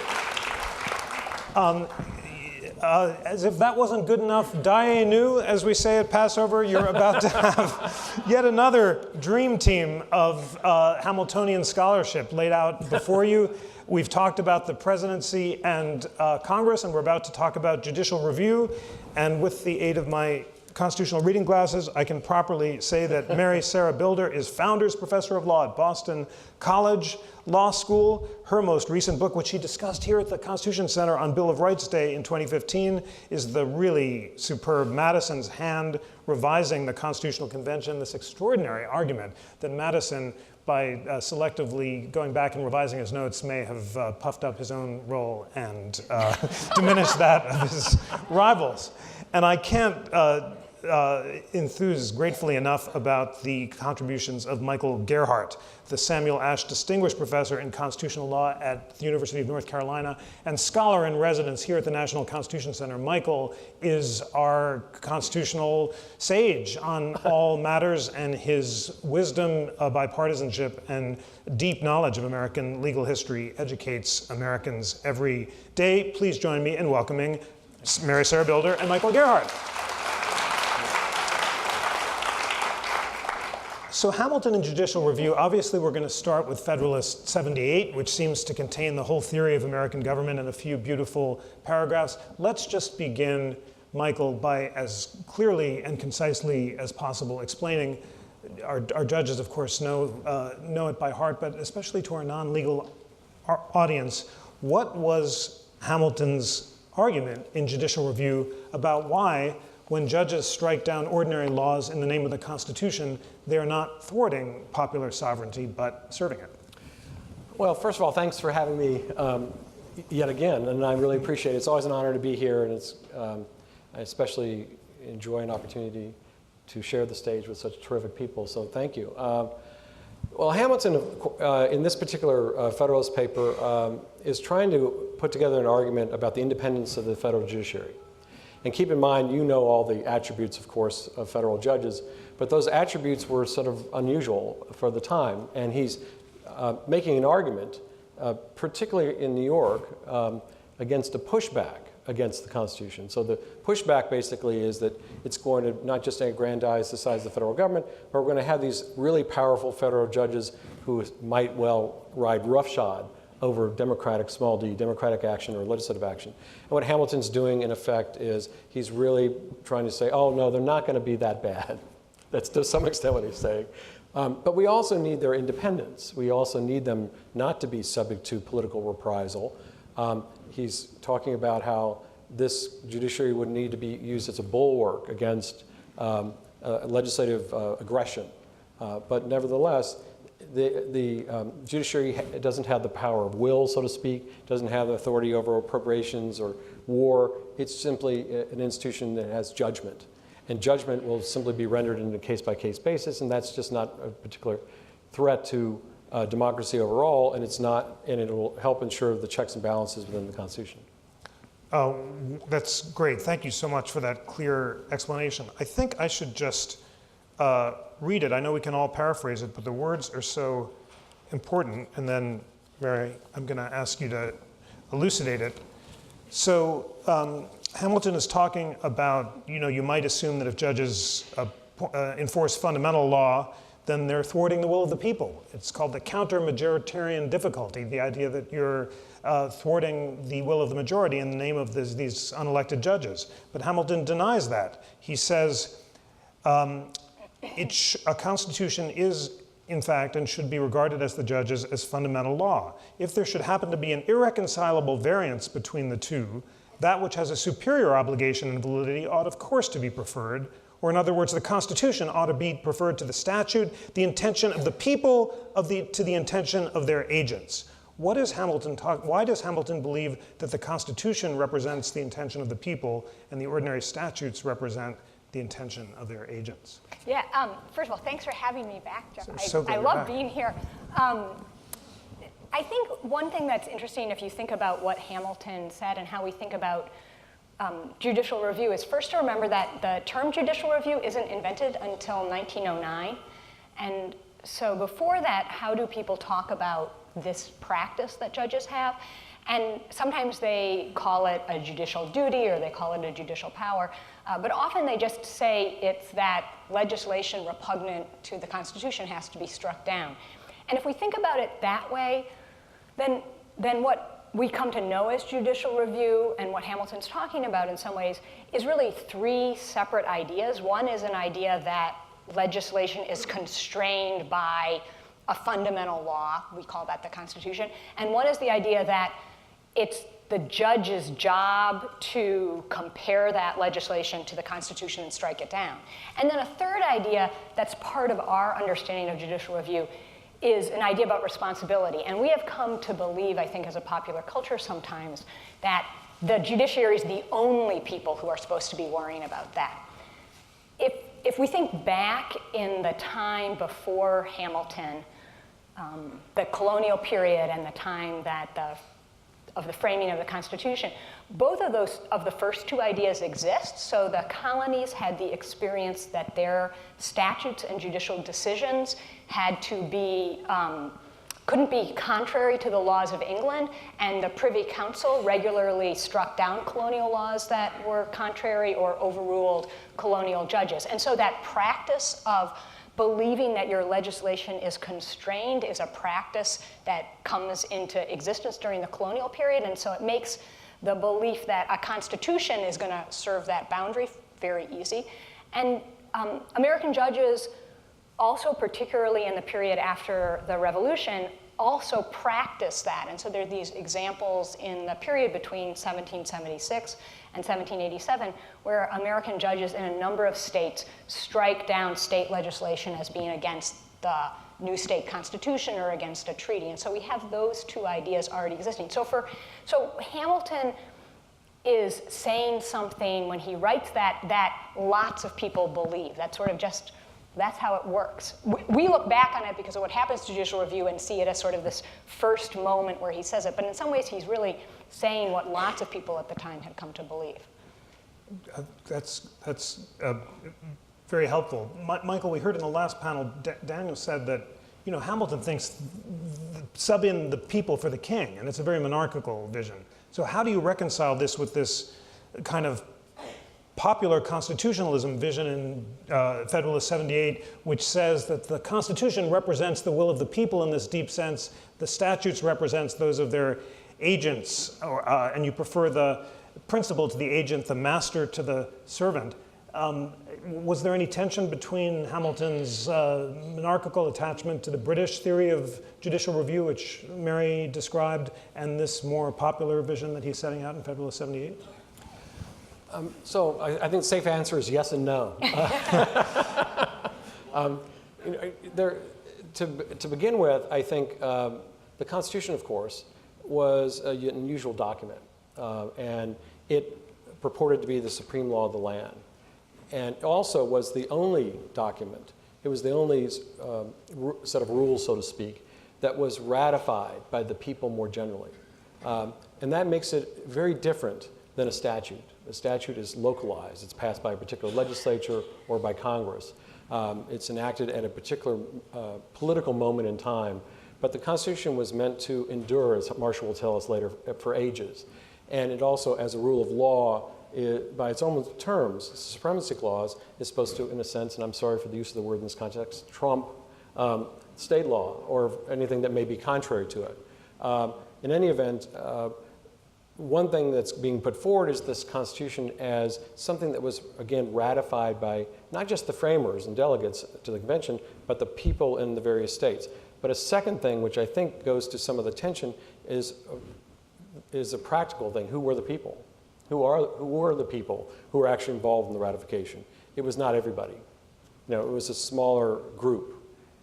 As if that wasn't good enough, Daye Nu, as we say at Passover, you're about to have yet another dream team of Hamiltonian scholarship laid out before you. We've talked about the presidency and Congress, and we're about to talk about judicial review. And with the aid of my constitutional reading glasses, I can properly say that Mary Sarah Bilder is Founders Professor of Law at Boston College Law School. Her most recent book, which she discussed here at the Constitution Center on Bill of Rights Day in 2015, is the really superb Madison's Hand, Revising the Constitutional Convention, this extraordinary argument that Madison, by selectively going back and revising his notes, may have puffed up his own role and diminished that of his rivals. And I can't enthused gratefully enough about the contributions of Michael Gerhardt, the Samuel Ashe Distinguished Professor in Constitutional Law at the University of North Carolina and scholar in residence here at the National Constitution Center. Michael is our constitutional sage on all matters, and his wisdom, bipartisanship, and deep knowledge of American legal history educates Americans every day. Please join me in welcoming Mary Sarah Bilder and Michael Gerhardt. So Hamilton and Judicial Review, obviously we're going to start with Federalist 78, which seems to contain the whole theory of American government in a few beautiful paragraphs. Let's just begin, Michael, by as clearly and concisely as possible explaining, our judges of course know it by heart, but especially to our non-legal audience, what was Hamilton's argument in Judicial Review about why, when judges strike down ordinary laws in the name of the Constitution, they're not thwarting popular sovereignty, but serving it? Well, first of all, thanks for having me yet again, and I really appreciate it. It's always an honor to be here, and I especially enjoy an opportunity to share the stage with such terrific people, so thank you. Well, Hamilton, in this particular Federalist paper, is trying to put together an argument about the independence of the federal judiciary. And keep in mind, you know all the attributes, of course, of federal judges, but those attributes were sort of unusual for the time. And he's making an argument, particularly in New York, against a pushback against the Constitution. So the pushback basically is that it's going to not just aggrandize the size of the federal government, but we're going to have these really powerful federal judges who might well ride roughshod over democratic, small d, democratic action or legislative action. And what Hamilton's doing, in effect, is he's really trying to say, oh, no, they're not going to be that bad. That's to some extent what he's saying. But we also need their independence. We also need them not to be subject to political reprisal. He's talking about how this judiciary would need to be used as a bulwark against legislative aggression. But nevertheless, the judiciary doesn't have the power of will, so to speak, doesn't have authority over appropriations or war. It's simply an institution that has judgment. And judgment will simply be rendered in a case-by-case basis, and that's just not a particular threat to democracy overall, and it will help ensure the checks and balances within the Constitution. Oh, that's great. Thank you so much for that clear explanation. I think I should just read it. I know we can all paraphrase it, but the words are so important. And then, Mary, I'm going to ask you to elucidate it. So Hamilton is talking about, you might assume that if judges enforce fundamental law, then they're thwarting the will of the people. It's called the counter-majoritarian difficulty, the idea that you're thwarting the will of the majority in the name of these unelected judges. But Hamilton denies that. He says, a constitution is, in fact, and should be regarded as the judges as fundamental law. If there should happen to be an irreconcilable variance between the two, that which has a superior obligation and validity ought, of course, to be preferred. Or in other words, the Constitution ought to be preferred to the statute, the intention of the people to the intention of their agents. Why does Hamilton believe that the Constitution represents the intention of the people and the ordinary statutes represent the intention of their agents? Yeah, first of all, thanks for having me back, Jeff. I You're love back. being here. I think one thing that's interesting, if you think about what Hamilton said and how we think about judicial review, is first to remember that the term judicial review isn't invented until 1909. And so before that, how do people talk about this practice that judges have? And sometimes they call it a judicial duty or they call it a judicial power. But often they just say it's that legislation repugnant to the Constitution has to be struck down. And if we think about it that way, then what we come to know as judicial review and what Hamilton's talking about in some ways is really three separate ideas. One is an idea that legislation is constrained by a fundamental law. We call that the Constitution. And one is the idea that it's the judge's job to compare that legislation to the Constitution and strike it down. And then a third idea that's part of our understanding of judicial review is an idea about responsibility. And we have come to believe, I think, as a popular culture sometimes, that the judiciary is the only people who are supposed to be worrying about that. if we think back in the time before Hamilton, the colonial period and the time of the framing of the Constitution, both of the first two ideas exist. So the colonies had the experience that their statutes and judicial decisions had to be, couldn't be contrary to the laws of England, and the Privy Council regularly struck down colonial laws that were contrary or overruled colonial judges. And so that practice of believing that your legislation is constrained is a practice that comes into existence during the colonial period, and so it makes the belief that a constitution is going to serve that boundary very easy. And American judges also, particularly in the period after the Revolution, also practice that. And so there are these examples in the period between 1776 and 1787 where American judges in a number of states strike down state legislation as being against the new state constitution or against a treaty. And so we have those two ideas already existing. So Hamilton is saying something when he writes that lots of people believe. That's sort of just, that's how it works. We look back on it because of what happens to judicial review and see it as sort of this first moment where he says it. But in some ways, he's really saying what lots of people at the time had come to believe. That's very helpful. Michael, we heard in the last panel, Daniel said that Hamilton thinks sub in the people for the king, and it's a very monarchical vision. So how do you reconcile this with this kind of popular constitutionalism vision in Federalist 78, which says that the Constitution represents the will of the people in this deep sense, the statutes represents those of their agents, and you prefer the principal to the agent, the master to the servant. Was there any tension between Hamilton's monarchical attachment to the British theory of judicial review, which Mary described, and this more popular vision that he's setting out in Federalist 78? So I think the safe answer is yes and no. To begin with, I think the Constitution, of course, was an unusual document, and it purported to be the supreme law of the land. And also was the only document, it was the only set of rules, so to speak, that was ratified by the people more generally. And that makes it very different than a statute. A statute is localized. It's passed by a particular legislature or by Congress. It's enacted at a particular political moment in time. But the Constitution was meant to endure, as Marshall will tell us later, for ages. And it also, as a rule of law, by its own terms, the supremacy clause is supposed to, in a sense, and I'm sorry for the use of the word in this context, trump state law or anything that may be contrary to it. In any event, one thing that's being put forward is this Constitution as something that was, again, ratified by not just the framers and delegates to the convention, but the people in the various states. But a second thing, which I think goes to some of the tension, is a practical thing. Who were the people? Who were the people who were actually involved in the ratification? It was not everybody. It was a smaller group.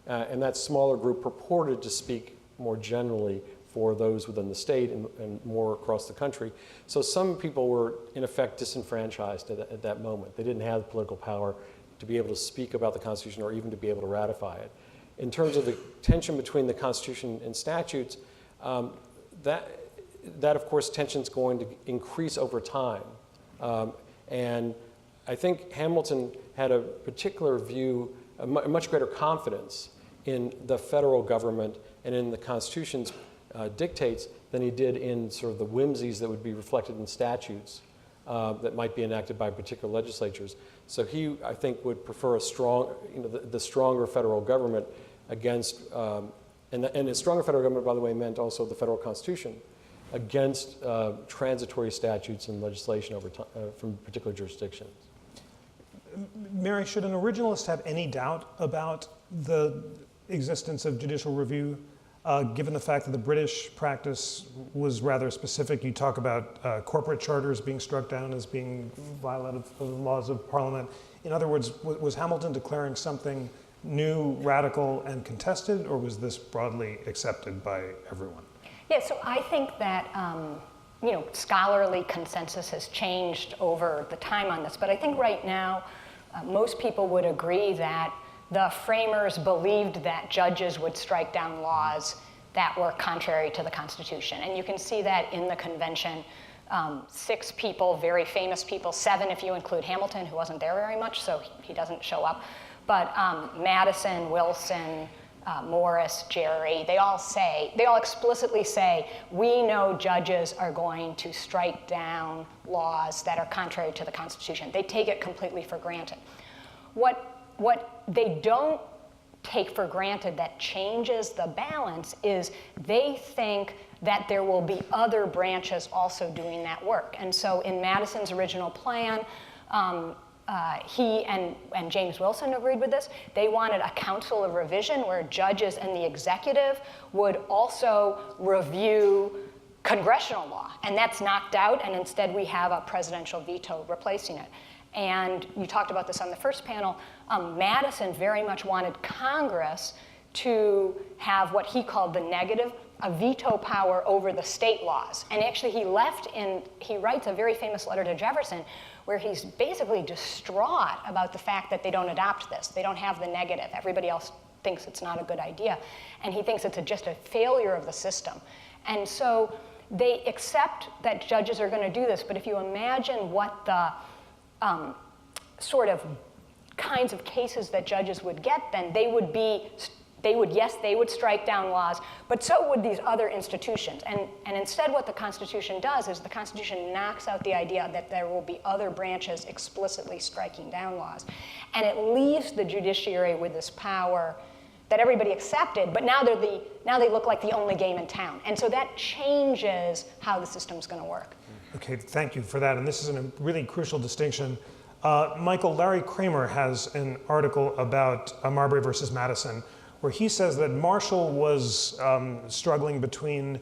And that smaller group purported to speak more generally for those within the state and more across the country. So some people were, in effect, disenfranchised at that moment. They didn't have the political power to be able to speak about the Constitution or even to be able to ratify it. In terms of the tension between the Constitution and statutes, that of course, tension's going to increase over time. And I think Hamilton had a particular view, a much greater confidence in the federal government and in the Constitution's dictates than he did in sort of the whimsies that would be reflected in statutes that might be enacted by particular legislatures. So he, I think, would prefer a strong, the stronger federal government against, and a stronger federal government, by the way, meant also the federal Constitution, against transitory statutes and legislation over time, from particular jurisdictions. Mary, should an originalist have any doubt about the existence of judicial review, given the fact that the British practice was rather specific? You talk about corporate charters being struck down as being violative of the laws of Parliament. In other words, was Hamilton declaring something new, radical, and contested, or was this broadly accepted by everyone? Yeah, so I think that scholarly consensus has changed over the time on this, but I think right now most people would agree that the framers believed that judges would strike down laws that were contrary to the Constitution. And you can see that in the convention. 6 people, very famous people, 7 if you include Hamilton, who wasn't there very much, so he doesn't show up. But Madison, Wilson, Morris, Gerry, they all explicitly say, we know judges are going to strike down laws that are contrary to the Constitution. They take it completely for granted. What they don't take for granted that changes the balance is they think that there will be other branches also doing that work. And so in Madison's original plan, he and James Wilson agreed with this. They wanted a council of revision where judges and the executive would also review congressional law. And that's knocked out, and instead we have a presidential veto replacing it. And you talked about this on the first panel. Madison very much wanted Congress to have what he called the negative, a veto power over the state laws. And actually he writes a very famous letter to Jefferson where he's basically distraught about the fact that they don't adopt this. They don't have the negative. Everybody else thinks it's not a good idea. And he thinks it's just a failure of the system. And so they accept that judges are going to do this, but if you imagine what the sort of kinds of cases that judges would get, then they would strike down laws, but so would these other institutions. And instead what the Constitution does is the Constitution knocks out the idea that there will be other branches explicitly striking down laws. And it leaves the judiciary with this power that everybody accepted, but now they look like the only game in town. And so that changes how the system's going to work. Okay, thank you for that. And this is a really crucial distinction. Michael, Larry Kramer has an article about Marbury versus Madison, where he says that Marshall was struggling between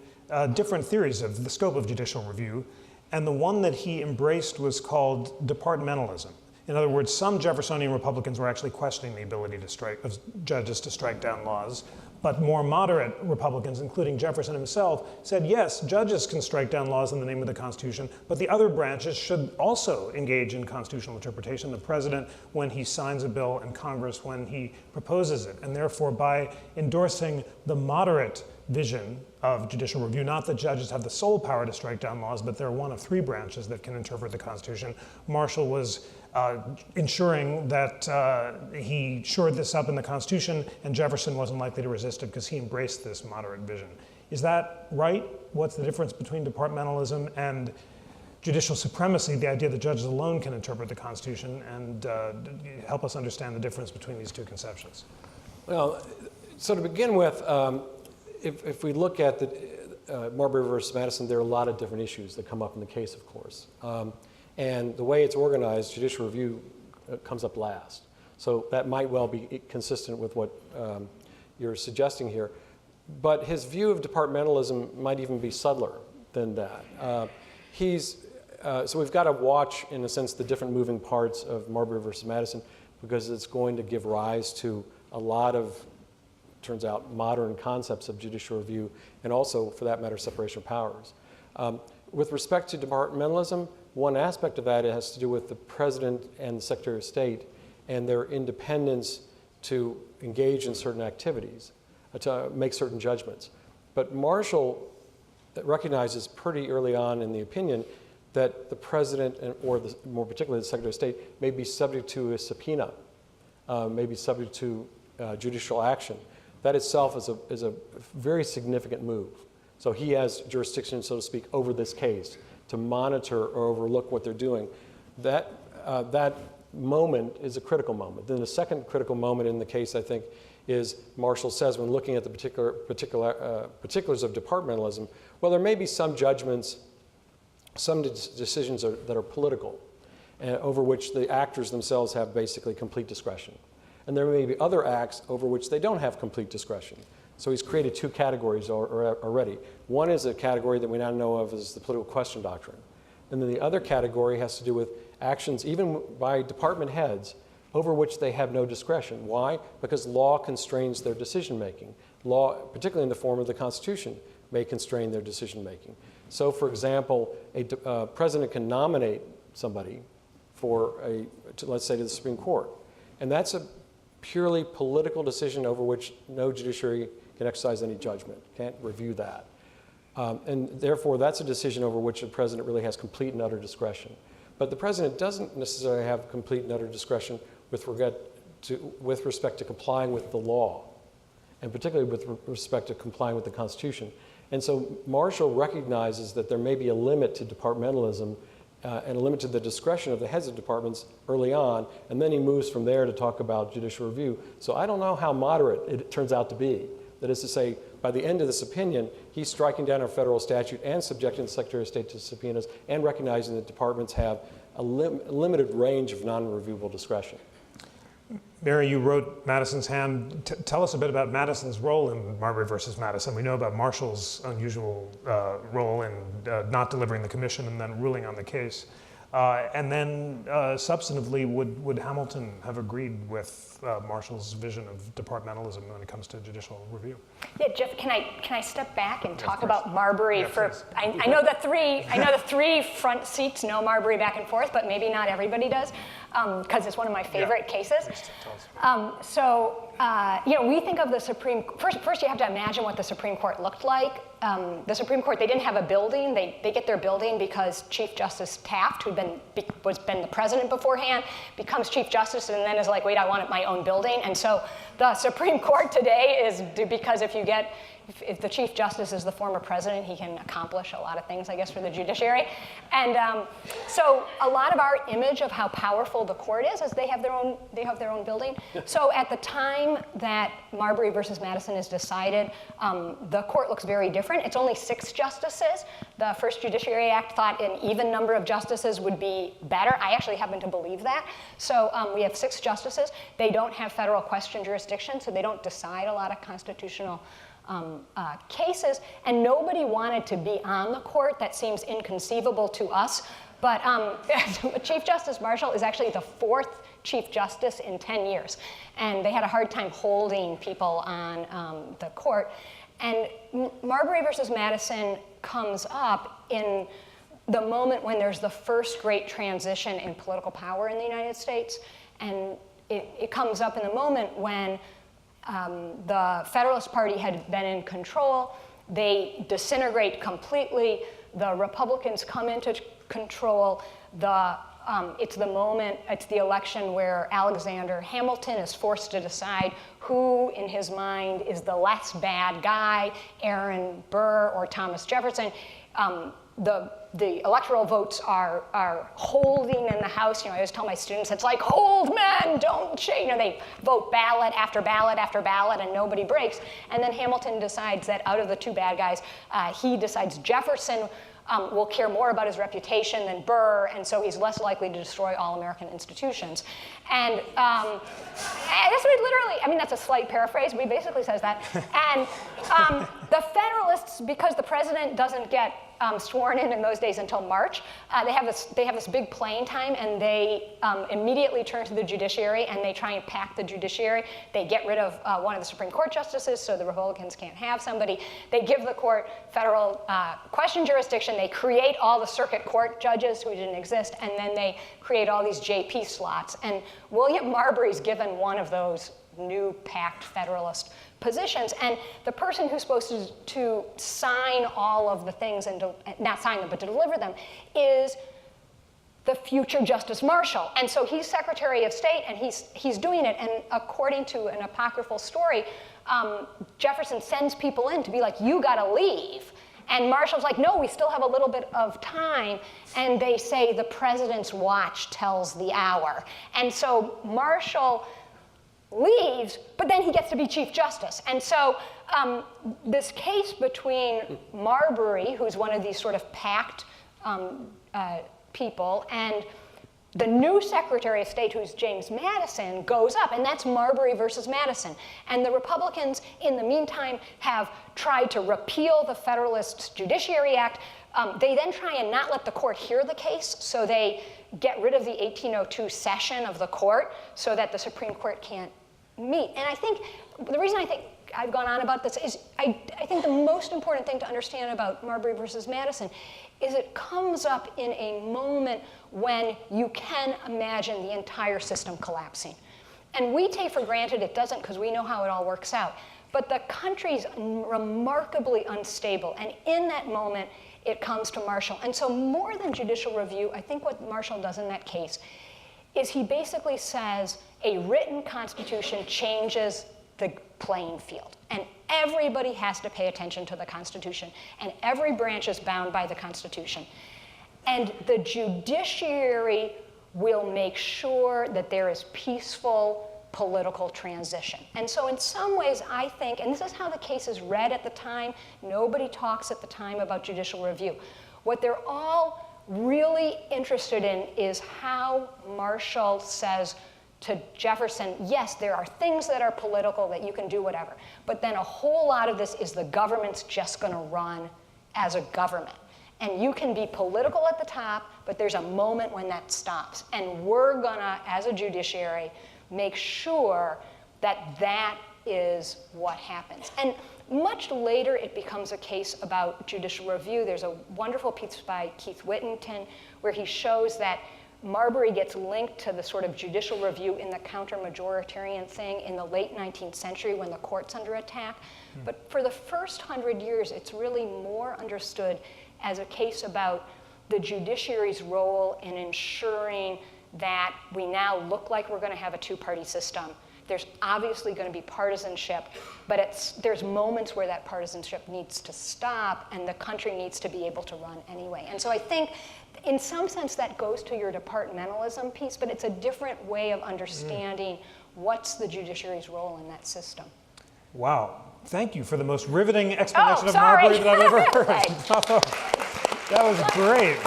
different theories of the scope of judicial review, and the one that he embraced was called departmentalism. In other words, some Jeffersonian Republicans were actually questioning the ability of judges to strike down laws, but more moderate Republicans, including Jefferson himself, said, yes, judges can strike down laws in the name of the Constitution, but the other branches should also engage in constitutional interpretation. The president when he signs a bill, and Congress when he proposes it. And therefore, by endorsing the moderate vision of judicial review, not that judges have the sole power to strike down laws, but they're one of 3 branches that can interpret the Constitution, Marshall was ensuring that he shored this up in the Constitution, and Jefferson wasn't likely to resist it because he embraced this moderate vision. Is that right? What's the difference between departmentalism and judicial supremacy, the idea that judges alone can interpret the Constitution, and help us understand the difference between these 2 conceptions? Well, so to begin with, if we look at the Marbury versus Madison, there are a lot of different issues that come up in the case, of course. And the way it's organized, judicial review comes up last. So that might well be consistent with what you're suggesting here. But his view of departmentalism might even be subtler than that. So we've got to watch, in a sense, the different moving parts of Marbury versus Madison, because it's going to give rise to a lot of, turns out, modern concepts of judicial review, and also, for that matter, separation of powers. With respect to departmentalism, one aspect of that has to do with the president and the Secretary of State and their independence to engage in certain activities, to make certain judgments. But Marshall recognizes pretty early on in the opinion that the president, or more particularly the Secretary of State, may be subject to a subpoena, may be subject to judicial action. That itself is a very significant move. So he has jurisdiction, so to speak, over this case to monitor or overlook what they're doing. That moment is a critical moment. Then the second critical moment in the case, I think, is Marshall says, when looking at the particulars of departmentalism, well, there may be some judgments, some decisions that are political, over which the actors themselves have basically complete discretion. And there may be other acts over which they don't have complete discretion. So he's created 2 categories already. One is a category that we now know of as the political question doctrine. And then the other category has to do with actions, even by department heads, over which they have no discretion. Why? Because law constrains their decision making. Law, particularly in the form of the Constitution, may constrain their decision making. So, for example, a president can nominate somebody for let's say, to the Supreme Court. And that's a purely political decision over which no judiciary can exercise any judgment, can't review that. And therefore, that's a decision over which the president really has complete and utter discretion. But the president doesn't necessarily have complete and utter discretion with respect to complying with the law, and particularly with respect to complying with the Constitution. And so Marshall recognizes that there may be a limit to departmentalism and a limit to the discretion of the heads of departments early on, and then he moves from there to talk about judicial review. So I don't know how moderate it turns out to be. That is to say, by the end of this opinion, he's striking down our federal statute and subjecting the Secretary of State to subpoenas and recognizing that departments have a limited range of non-reviewable discretion. Mary, you wrote Madison's Hand. Tell us a bit about Madison's role in Marbury versus Madison. We know about Marshall's unusual role in not delivering the commission and then ruling on the case. And then substantively, would Hamilton have agreed with Marshall's vision of departmentalism when it comes to judicial review? Yeah, Jeff, can I step back and talk about Yeah, Marbury for? please. I know the three front seats know Marbury back and forth, but maybe not everybody does, because it's one of my favorite cases. We think of the Supreme. First, you have to imagine what the Supreme Court looked like. The Supreme Court, they didn't have a building. They get their building because Chief Justice Taft, who'd been the president beforehand, becomes Chief Justice and then is like, wait, I want my own building. And so the Supreme Court today is because if the Chief Justice is the former president, he can accomplish a lot of things, I guess, for the judiciary. And so a lot of our image of how powerful the court is they have their own building. So at the time that Marbury versus Madison is decided, the court looks very different. It's only 6 justices. The first Judiciary Act thought an even number of justices would be better. I actually happen to believe that. So we have 6 justices. They don't have federal question jurisdiction, so they don't decide a lot of constitutional cases, and nobody wanted to be on the court. That seems inconceivable to us. But Chief Justice Marshall is actually the 4th Chief Justice in 10 years. And they had a hard time holding people on the court. And Marbury versus Madison comes up in the moment when there's the first great transition in political power in the United States. And it comes up in the moment when the Federalist Party had been in control. They disintegrate completely. The Republicans come into control. It's the election where Alexander Hamilton is forced to decide who, in his mind, is the less bad guy, Aaron Burr or Thomas Jefferson. The electoral votes are holding in the House. I always tell my students, it's like, hold men, don't shake. They vote ballot after ballot after ballot and nobody breaks. And then Hamilton decides that out of the 2 bad guys, he decides Jefferson will care more about his reputation than Burr, and so he's less likely to destroy all American institutions. And this would literally, that's a slight paraphrase, but he basically says that. And the Federalists, because the president doesn't get sworn in those days until March, they have this big playing time, and they immediately turn to the judiciary, and they try and pack the judiciary. They get rid of one of the Supreme Court justices, so the Republicans can't have somebody. They give the court federal question jurisdiction. They create all the circuit court judges who didn't exist, and then they create all these JP slots. And William Marbury's given one of those new packed Federalist positions, and the person who's supposed to sign all of the things, and not sign them, but to deliver them, is the future Justice Marshall. And so he's Secretary of State, and he's doing it, and according to an apocryphal story, Jefferson sends people in to be like, you gotta leave. And Marshall's like, no, we still have a little bit of time. And they say the president's watch tells the hour. And so Marshall leaves, but then he gets to be Chief Justice. And so this case between Marbury, who's one of these sort of packed people, and the new Secretary of State, who's James Madison, goes up, and that's Marbury versus Madison. And the Republicans, in the meantime, have tried to repeal the Federalist Judiciary Act. They then try and not let the court hear the case, so they get rid of the 1802 session of the court so that the Supreme Court can't meet. And I think, the reason I think I've gone on about this, is I think the most important thing to understand about Marbury versus Madison is it comes up in a moment when you can imagine the entire system collapsing. And we take for granted it doesn't because we know how it all works out. But the country's remarkably unstable. And in that moment, it comes to Marshall. And so more than judicial review, I think what Marshall does in that case is he basically says a written constitution changes the playing field. And everybody has to pay attention to the Constitution. And every branch is bound by the Constitution. And the judiciary will make sure that there is peaceful political transition. And so in some ways, I think, and this is how the case is read at the time, nobody talks at the time about judicial review. What they're all really interested in is how Marshall says to Jefferson, yes, there are things that are political that you can do whatever, but then a whole lot of this is the government's just going to run as a government. And you can be political at the top, but there's a moment when that stops. And we're gonna, as a judiciary, make sure that that is what happens. And much later, it becomes a case about judicial review. There's a wonderful piece by Keith Whittington where he shows that Marbury gets linked to the sort of judicial review in the counter-majoritarian thing in the late 19th century when the court's under attack. But for the first 100 years, it's really more understood as a case about the judiciary's role in ensuring that we now look like we're going to have a two-party system. There's obviously going to be partisanship, but there's moments where that partisanship needs to stop and the country needs to be able to run anyway. And so I think in some sense that goes to your departmentalism piece, but it's a different way of understanding what's the judiciary's role in that system. Wow. Thank you for the most riveting explanation of sorry. Marbury that I've ever heard. Bravo. That was great.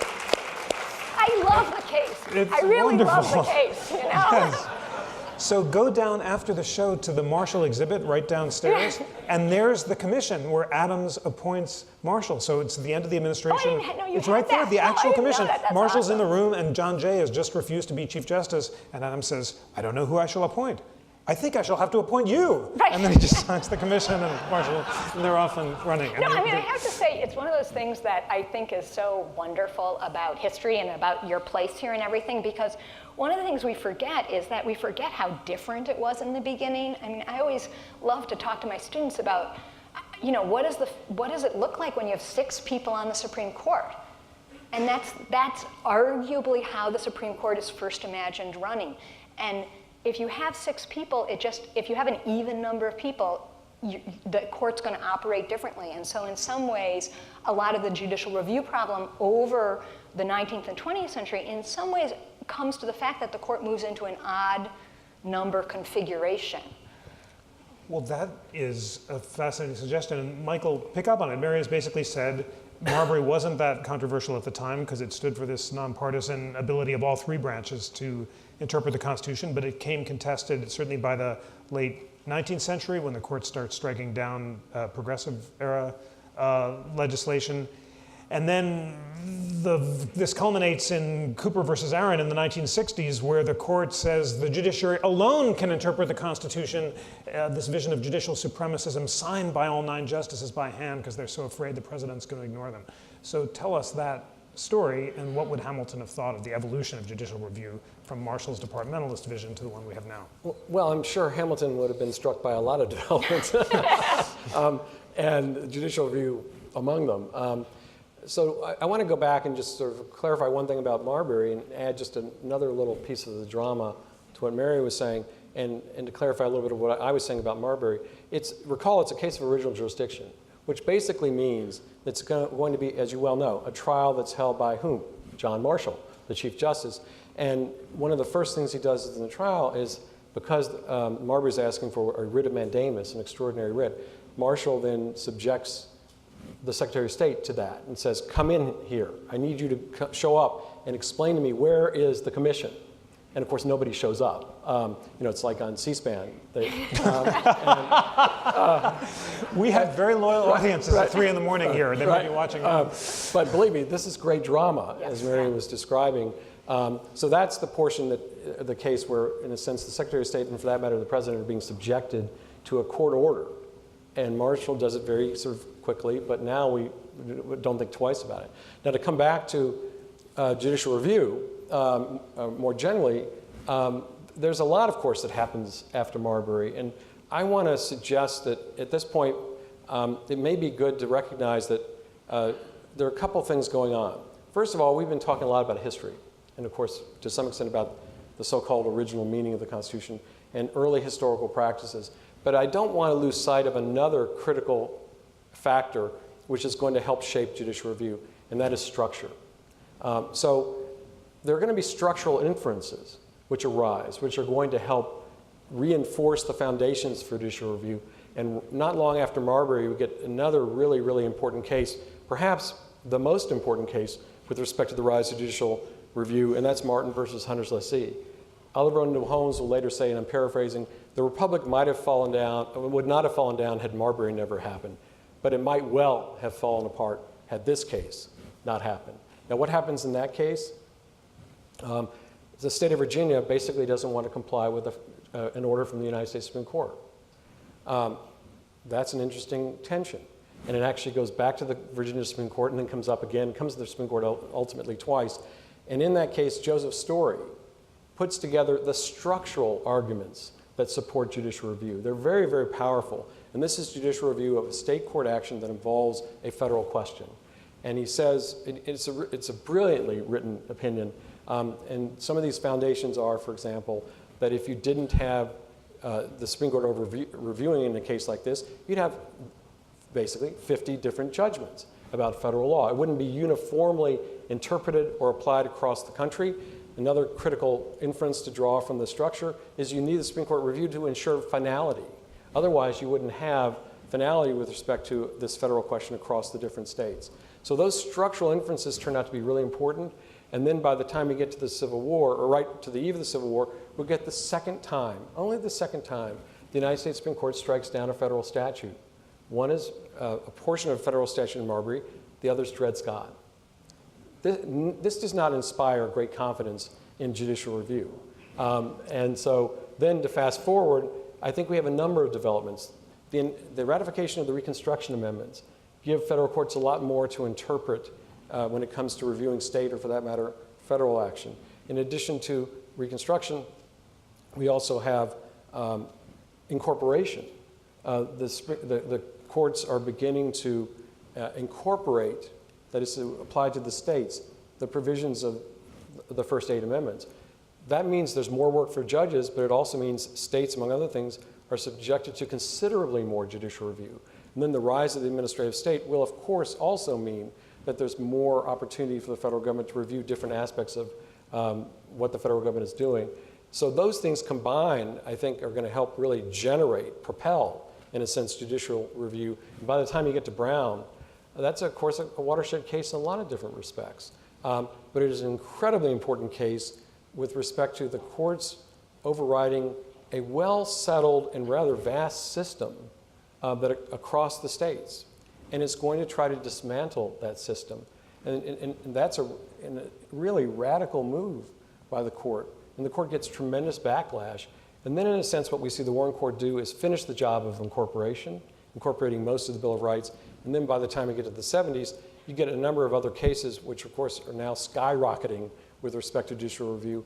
I love the case. It's I really love the wonderful. case, you know? Yes. So go down after the show to the Marshall exhibit right downstairs, and there's the commission where Adams appoints Marshall. So it's the end of the administration. Oh, I didn't know you it's had right there, that. the Oh, I actual didn't know commission. that. That's Marshall's awesome. in the room, and John Jay has just refused to be Chief Justice, and Adams says, I don't know who I shall appoint. I think I shall have to appoint you. Right. And then he just signs the commission, and Marshall, and they're off and running. No, I mean, I have to say, it's one of those things that I think is so wonderful about history and about your place here and everything, because one of the things we forget is that we forget how different it was in the beginning. I mean, I always love to talk to my students about, you know, what does it look like when you have 6 people on the Supreme Court? And that's arguably how the Supreme Court is first imagined running. And if you have 6 people, if you have an even number of people, the court's going to operate differently. And so in some ways, a lot of the judicial review problem over the 19th and 20th century, in some ways, comes to the fact that the court moves into an odd number configuration. Well, that is a fascinating suggestion. And Michael, pick up on it. Mary has basically said Marbury wasn't that controversial at the time because it stood for this nonpartisan ability of all 3 branches to interpret the Constitution, but it came contested certainly by the late 19th century when the court starts striking down progressive era legislation. And then this culminates in Cooper versus Aaron in the 1960s, where the court says the judiciary alone can interpret the Constitution, this vision of judicial supremacism signed by all 9 justices by hand because they're so afraid the president's going to ignore them. So tell us that story, and what would Hamilton have thought of the evolution of judicial review from Marshall's departmentalist vision to the one we have now? Well, I'm sure Hamilton would have been struck by a lot of developments, and judicial review among them. So I want to go back and just sort of clarify one thing about Marbury and add just another little piece of the drama to what Mary was saying, and to clarify a little bit of what I was saying about Marbury. Recall, it's a case of original jurisdiction, which basically means it's going to be, as you well know, a trial that's held by whom? John Marshall, the Chief Justice. And one of the first things he does in the trial is, because Marbury's asking for a writ of mandamus, an extraordinary writ, Marshall then subjects the Secretary of State to that and says, come in here. I need you to show up and explain to me where is the commission. And of course, nobody shows up. It's like on C-SPAN. We have very loyal audiences at 3 in the morning here. They might be watching. But believe me, this is great drama, as Mary was describing. So that's the portion that the case where, in a sense, the Secretary of State, and for that matter, the President, are being subjected to a court order And Marshall does it very sort of quickly, but now we don't think twice about it. Now, to come back to judicial review, more generally, there's a lot, of course, that happens after Marbury. And I want to suggest that at this point, it may be good to recognize that there are a couple things going on. First of all, we've been talking a lot about history, and of course, to some extent about the so-called original meaning of the Constitution and early historical practices. But I don't want to lose sight of another critical factor which is going to help shape judicial review, and that is structure. So there are going to be structural inferences which arise, which are going to help reinforce the foundations for judicial review. And not long after Marbury, we get another really, really important case, perhaps the most important case with respect to the rise of judicial review, and that's Martin versus Hunter's lessee. Oliver Wendell Holmes will later say, and I'm paraphrasing, the Republic might have fallen down, would not have fallen down had Marbury never happened, but it might well have fallen apart had this case not happened. Now, what happens in that case? The state of Virginia basically doesn't want to comply with an order from the United States Supreme Court. That's an interesting tension. And it actually goes back to the Virginia Supreme Court and then comes up again, comes to the Supreme Court ultimately twice. And in that case, Joseph Story puts together the structural arguments that support judicial review. They're very, very powerful. And this is judicial review of a state court action that involves a federal question. And he says, it's a brilliantly written opinion. And some of these foundations are, for example, that if you didn't have the Supreme Court reviewing in a case like this, you'd have basically 50 different judgments about federal law. It wouldn't be uniformly interpreted or applied across the country. Another critical inference to draw from the structure is you need the Supreme Court review to ensure finality. Otherwise, you wouldn't have finality with respect to this federal question across the different states. So those structural inferences turn out to be really important. And then by the time we get to the Civil War, or right to the eve of the Civil War, we'll get the second time, only the second time, the United States Supreme Court strikes down a federal statute. One is a portion of a federal statute in Marbury, the other is Dred Scott. This does not inspire great confidence in judicial review. And so then to fast forward, I think we have a number of developments. The ratification of the Reconstruction Amendments give federal courts a lot more to interpret when it comes to reviewing state, or for that matter, federal action. In addition to Reconstruction, we also have incorporation. The courts are beginning to incorporate, that is to apply to the states, the provisions of the first 8 amendments. That means there's more work for judges, but it also means states, among other things, are subjected to considerably more judicial review. And then the rise of the administrative state will, of course, also mean that there's more opportunity for the federal government to review different aspects of what the federal government is doing. So those things combined, I think, are going to help really propel, in a sense, judicial review. And by the time you get to Brown, that's, of course, a watershed case in a lot of different respects. But it is an incredibly important case with respect to the courts overriding a well-settled and rather vast system across the states. And it's going to try to dismantle that system. And that's a really radical move by the court. And the court gets tremendous backlash. And then, in a sense, what we see the Warren Court do is finish the job of incorporating most of the Bill of Rights. And then by the time we get to the 70s, you get a number of other cases which, of course, are now skyrocketing with respect to judicial review.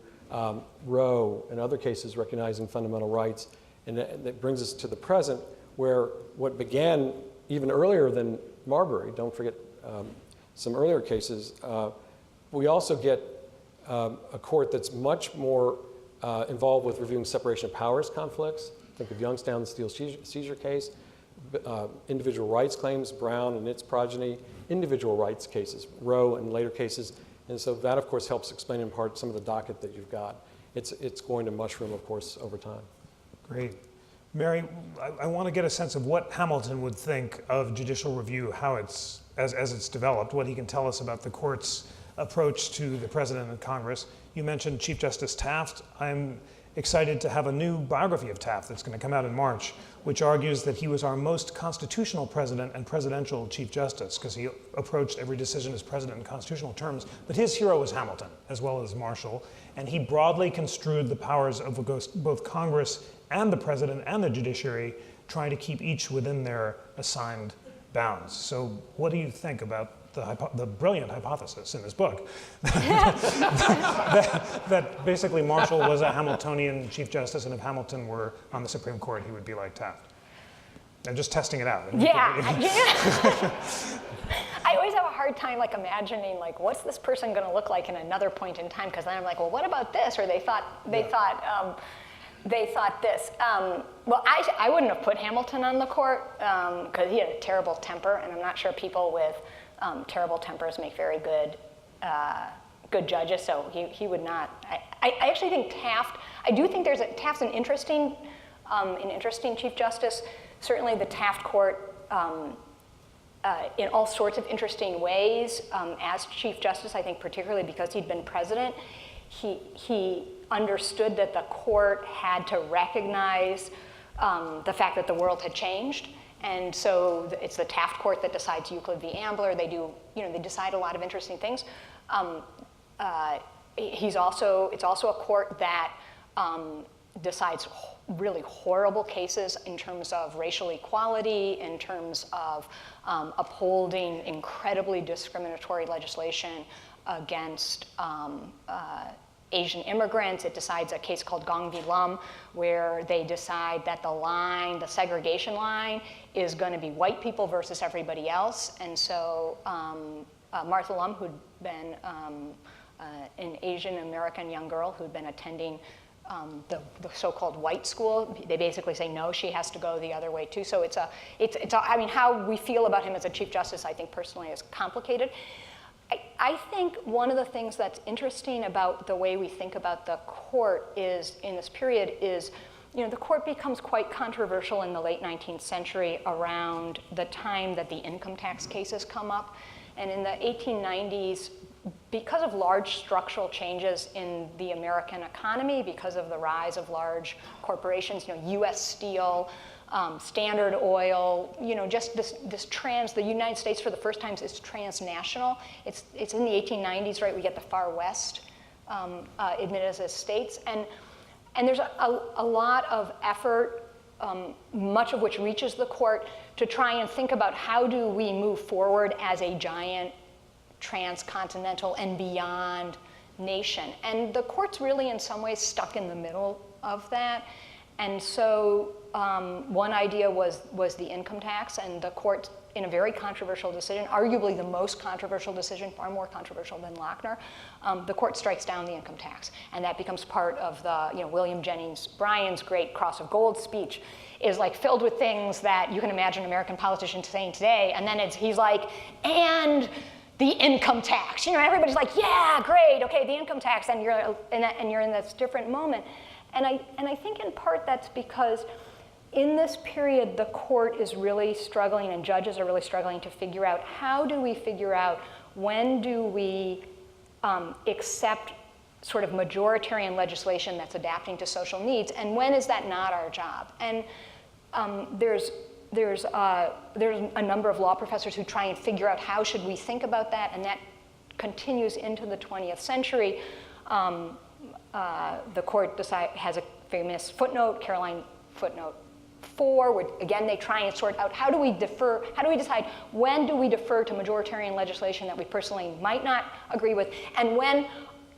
Roe and other cases recognizing fundamental rights. And that brings us to the present, where what began even earlier than Marbury, don't forget some earlier cases, we also get a court that's much more involved with reviewing separation of powers conflicts. Think of Youngstown, the steel seizure case, individual rights claims, Brown and its progeny, individual rights cases, Roe and later cases. And so that, of course, helps explain in part some of the docket that you've got. It's going to mushroom, of course, over time. Great. Mary, I want to get a sense of what Hamilton would think of judicial review, how as it's developed, what he can tell us about the court's approach to the president and Congress. You mentioned Chief Justice Taft. I'm excited to have a new biography of Taft that's going to come out in March, which argues that he was our most constitutional president and presidential Chief Justice, because he approached every decision as president in constitutional terms. But his hero was Hamilton, as well as Marshall, and he broadly construed the powers of both Congress and the president and the judiciary trying to keep each within their assigned bounds. So what do you think about the brilliant hypothesis in this book that basically Marshall was a Hamiltonian Chief Justice, and if Hamilton were on the Supreme Court, he would be like Taft? I'm just testing it out. Yeah. I always have a hard time like imagining like what's this person going to look like in another point in time, because then I'm like, well, what about this? Or they thought this. Well, I wouldn't have put Hamilton on the court because he had a terrible temper, and I'm not sure people with terrible tempers make very good judges. So he would not. I actually think Taft. I do think Taft's an interesting Chief Justice. Certainly, the Taft Court. In all sorts of interesting ways as Chief Justice, I think particularly because he'd been president, he understood that the court had to recognize the fact that the world had changed. And so it's the Taft Court that decides Euclid v. Ambler. They decide a lot of interesting things. It's also a court that decides really horrible cases in terms of racial equality, in terms of upholding incredibly discriminatory legislation against Asian immigrants. It decides a case called Gong v. Lum, where they decide that the segregation line, is going to be white people versus everybody else. And so Martha Lum, who'd been an Asian American young girl who'd been attending the so-called white school, they basically say no, she has to go the other way too. So I mean, how we feel about him as a Chief Justice, I think personally, is complicated. I think one of the things that's interesting about the way we think about the court is, in this period, is the court becomes quite controversial in the late 19th century around the time that the income tax cases come up. And in the 1890s, because of large structural changes in the American economy, because of the rise of large corporations, U.S. Steel, Standard Oil, just the United States for the first time is transnational. It's in the 1890s, right? We get the Far West admitted as states, and there's a lot of effort, much of which reaches the court, to try and think about how do we move forward as a giant transcontinental and beyond nation. And the court's really in some ways stuck in the middle of that. And so one idea was the income tax, and the court, in a very controversial decision, arguably the most controversial decision, far more controversial than Lochner, the court strikes down the income tax. And that becomes part of the, William Jennings Bryan's great Cross of Gold speech is like filled with things that you can imagine American politicians saying today. And then he's like, and the income tax. Everybody's like, yeah, great, okay, the income tax, and you're in this different moment. And I think in part that's because in this period the court is really struggling, and judges are really struggling to figure out how do we figure out when do we accept sort of majoritarian legislation that's adapting to social needs, and when is that not our job? And there's a number of law professors who try and figure out how should we think about that, and that continues into the 20th century. The court has a famous footnote, Caroline footnote 4, where again they try and sort out how do we decide when do we defer to majoritarian legislation that we personally might not agree with, and when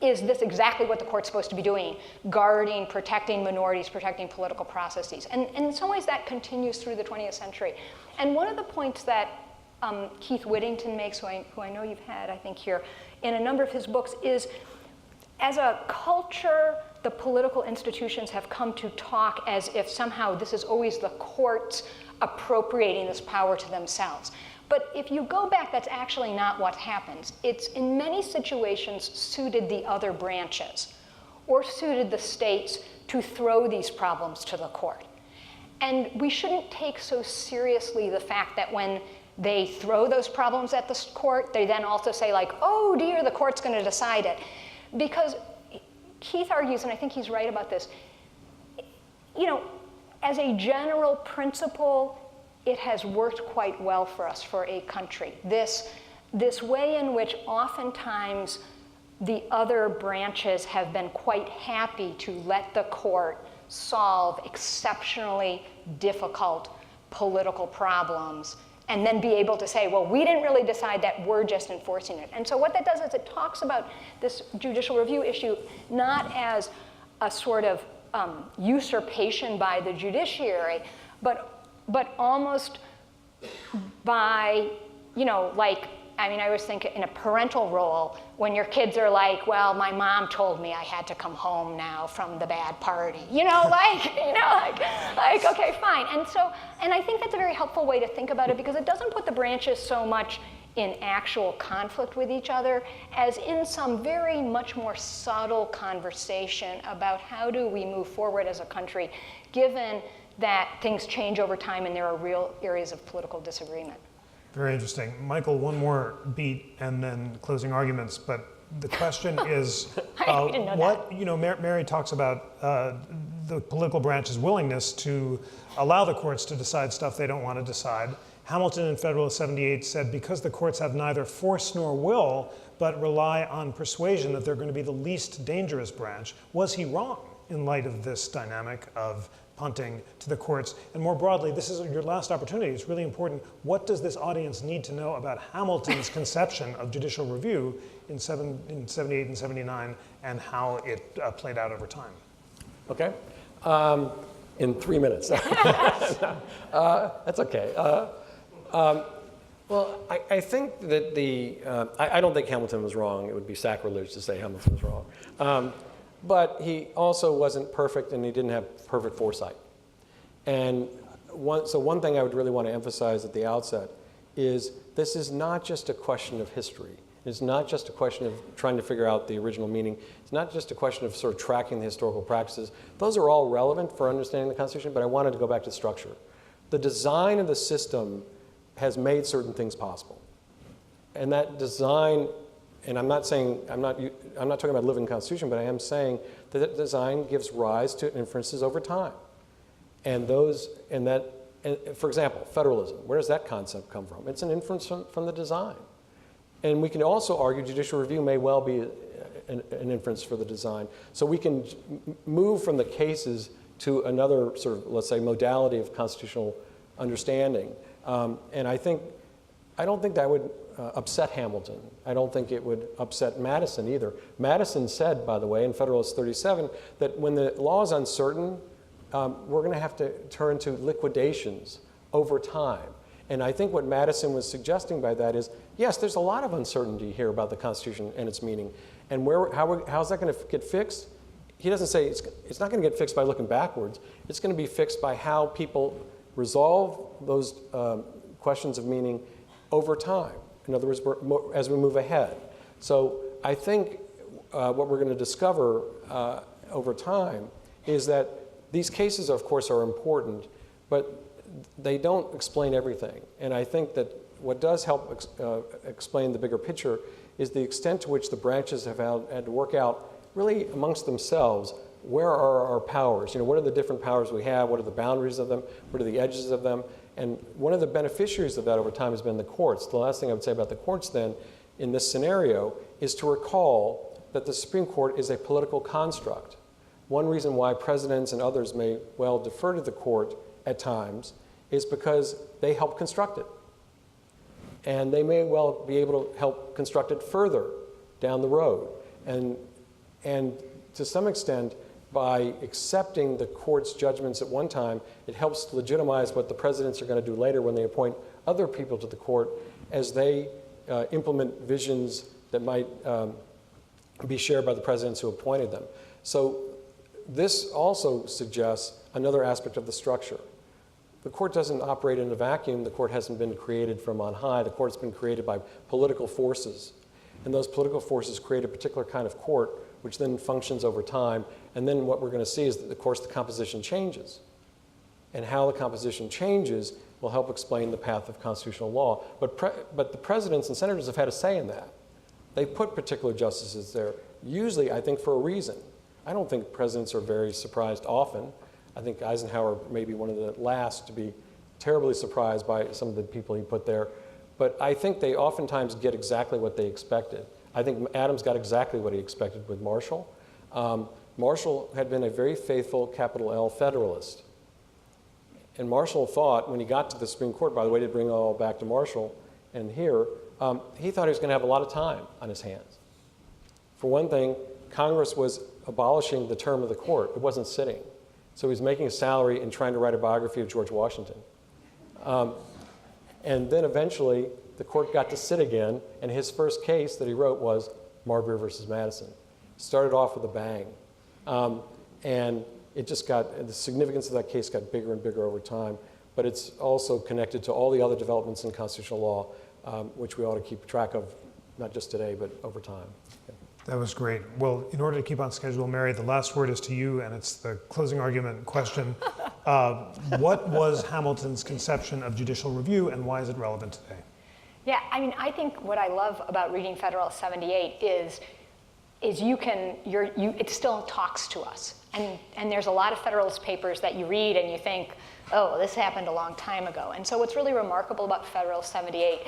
is this exactly what the court's supposed to be doing, guarding, protecting minorities, protecting political processes. And in some ways that continues through the 20th century. And one of the points that Keith Whittington makes, who I know you've had, I think, here, in a number of his books, is as a culture, the political institutions have come to talk as if somehow this is always the courts appropriating this power to themselves. But if you go back, that's actually not what happens. It's in many situations suited the other branches or suited the states to throw these problems to the court. And we shouldn't take so seriously the fact that when they throw those problems at the court, they then also say like, oh dear, the court's going to decide it. Because Keith argues, and I think he's right about this, as a general principle, it has worked quite well for us, for a country. This way in which oftentimes the other branches have been quite happy to let the court solve exceptionally difficult political problems and then be able to say, well, we didn't really decide that, we're just enforcing it. And so what that does is it talks about this judicial review issue not as a sort of usurpation by the judiciary, but almost by, you know, like, I mean, I always think in a parental role, when your kids are like, well, my mom told me I had to come home now from the bad party, you know, like, okay, fine. And I think that's a very helpful way to think about it, because it doesn't put the branches so much in actual conflict with each other as in some very much more subtle conversation about how do we move forward as a country, given that things change over time and there are real areas of political disagreement. Very interesting. Michael, one more beat and then closing arguments, but the question is, I didn't know what, you know, Mary talks about the political branch's willingness to allow the courts to decide stuff they don't want to decide. Hamilton in Federalist 78 said, because the courts have neither force nor will, but rely on persuasion that they're going to be the least dangerous branch. Was he wrong in light of this dynamic of punting to the courts? And more broadly, this is your last opportunity. It's really important. What does this audience need to know about Hamilton's conception of judicial review in 78 and 79 and how it played out over time? Okay. In 3 minutes. That's okay. Well, I think that I don't think Hamilton was wrong. It would be sacrilege to say Hamilton was wrong. But he also wasn't perfect, and he didn't have perfect foresight. And one thing I would really want to emphasize at the outset is this is not just a question of history. It's not just a question of trying to figure out the original meaning. It's not just a question of sort of tracking the historical practices. Those are all relevant for understanding the Constitution, but I wanted to go back to structure. The design of the system has made certain things possible. And that design, and I'm not talking about living Constitution, but I am saying that that design gives rise to inferences over time. And for example, federalism, where does that concept come from? It's an inference from the design. And we can also argue judicial review may well be an inference for the design. So we can move from the cases to another sort of, let's say, modality of constitutional understanding. And I don't think that would upset Hamilton. I don't think it would upset Madison either. Madison said, by the way, in Federalist 37, that when the law is uncertain, we're going to have to turn to liquidations over time. And I think what Madison was suggesting by that is, yes, there's a lot of uncertainty here about the Constitution and its meaning. And how's that going to get fixed? He doesn't say it's not going to get fixed by looking backwards. It's going to be fixed by how people resolve those questions of meaning over time. In other words, as we move ahead. So I think what we're going to discover over time is that these cases, of course, are important, but they don't explain everything. And I think that what does help explain the bigger picture is the extent to which the branches have had to work out, really amongst themselves, where are our powers? You know, what are the different powers we have? What are the boundaries of them? What are the edges of them? And one of the beneficiaries of that over time has been the courts. The last thing I would say about the courts then, in this scenario, is to recall that the Supreme Court is a political construct. One reason why presidents and others may well defer to the court at times is because they help construct it. And they may well be able to help construct it further down the road. And to some extent, by accepting the court's judgments at one time, it helps legitimize what the presidents are going to do later when they appoint other people to the court as they implement visions that might be shared by the presidents who appointed them. So this also suggests another aspect of the structure. The court doesn't operate in a vacuum. The court hasn't been created from on high. The court's been created by political forces. And those political forces create a particular kind of court, which then functions over time. And then what we're going to see is that, of course, the composition changes. And how the composition changes will help explain the path of constitutional law. But the presidents and senators have had a say in that. They put particular justices there, usually, I think, for a reason. I don't think presidents are very surprised often. I think Eisenhower may be one of the last to be terribly surprised by some of the people he put there. But I think they oftentimes get exactly what they expected. I think Adams got exactly what he expected with Marshall. Marshall had been a very faithful, capital L, Federalist. And Marshall thought, when he got to the Supreme Court, by the way, to bring it all back to Marshall and here, he thought he was going to have a lot of time on his hands. For one thing, Congress was abolishing the term of the court. It wasn't sitting. So he was making a salary and trying to write a biography of George Washington. And then eventually, the court got to sit again, and his first case that he wrote was Marbury versus Madison. Started off with a bang. And it just got, the significance of that case got bigger and bigger over time, but it's also connected to all the other developments in constitutional law, which we ought to keep track of, not just today, but over time. Yeah. That was great. Well, in order to keep on schedule, Mary, the last word is to you, and it's the closing argument question. What was Hamilton's conception of judicial review, and why is it relevant today? Yeah, I mean, I think what I love about reading Federalist 78 is it still talks to us. And there's a lot of Federalist papers that you read and you think, oh, this happened a long time ago. And so what's really remarkable about Federalist 78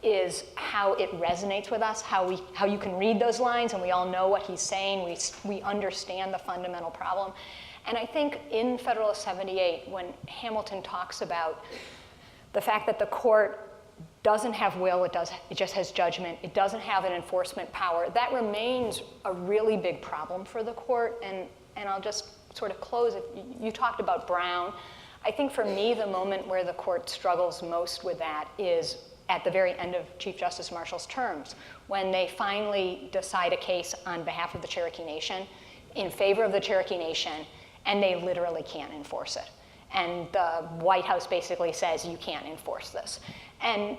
is how it resonates with us, how you can read those lines and we all know what he's saying, we understand the fundamental problem. And I think in Federalist 78, when Hamilton talks about the fact that the court doesn't have will, it just has judgment, it doesn't have an enforcement power, that remains a really big problem for the court. And I'll just sort of close it. You talked about Brown. I think for me, the moment where the court struggles most with that is at the very end of Chief Justice Marshall's terms, when they finally decide a case on behalf of the Cherokee Nation, in favor of the Cherokee Nation, and they literally can't enforce it. And the White House basically says, you can't enforce this. And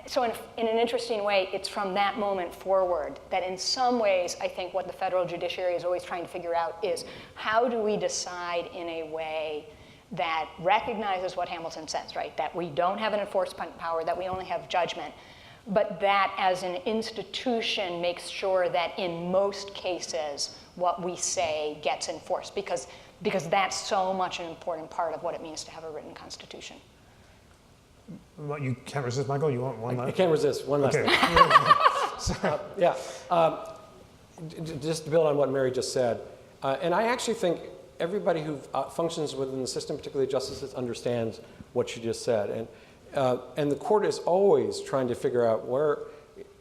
so in an interesting way, it's from that moment forward that in some ways, I think what the federal judiciary is always trying to figure out is how do we decide in a way that recognizes what Hamilton says, right? That we don't have an enforcement power, that we only have judgment, but that as an institution makes sure that in most cases, what we say gets enforced, because that's so much an important part of what it means to have a written constitution. You can't resist, Michael? You want one last? I can't resist. One last thing. Just to build on what Mary just said, and I actually think everybody who functions within the system, particularly justices, understands what she just said. And the court is always trying to figure out where,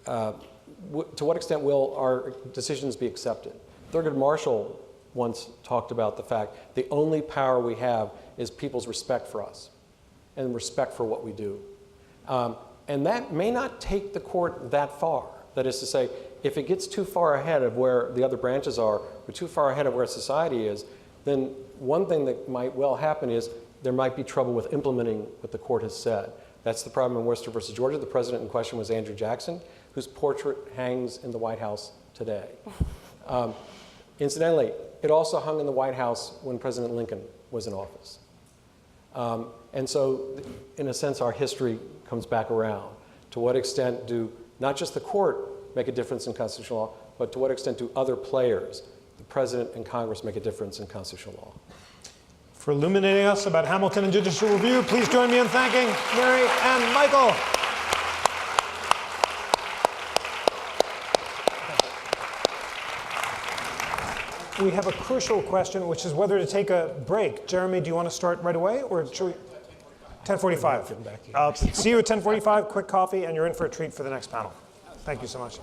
to what extent will our decisions be accepted. Thurgood Marshall once talked about the fact the only power we have is people's respect for us and respect for what we do. And that may not take the court that far. That is to say, if it gets too far ahead of where the other branches are, or too far ahead of where society is, then one thing that might well happen is there might be trouble with implementing what the court has said. That's the problem in Worcester versus Georgia. The president in question was Andrew Jackson, whose portrait hangs in the White House today. Incidentally, it also hung in the White House when President Lincoln was in office. And so, in a sense, our history comes back around. To what extent do not just the court make a difference in constitutional law, but to what extent do other players, the president and Congress, make a difference in constitutional law? For illuminating us about Hamilton and judicial review, please join me in thanking Mary and Michael. We have a crucial question, which is whether to take a break. Jeremy, do you want to start right away, or should we? 10:45. See you at 10:45. Quick coffee, and you're in for a treat for the next panel. Thank you so much.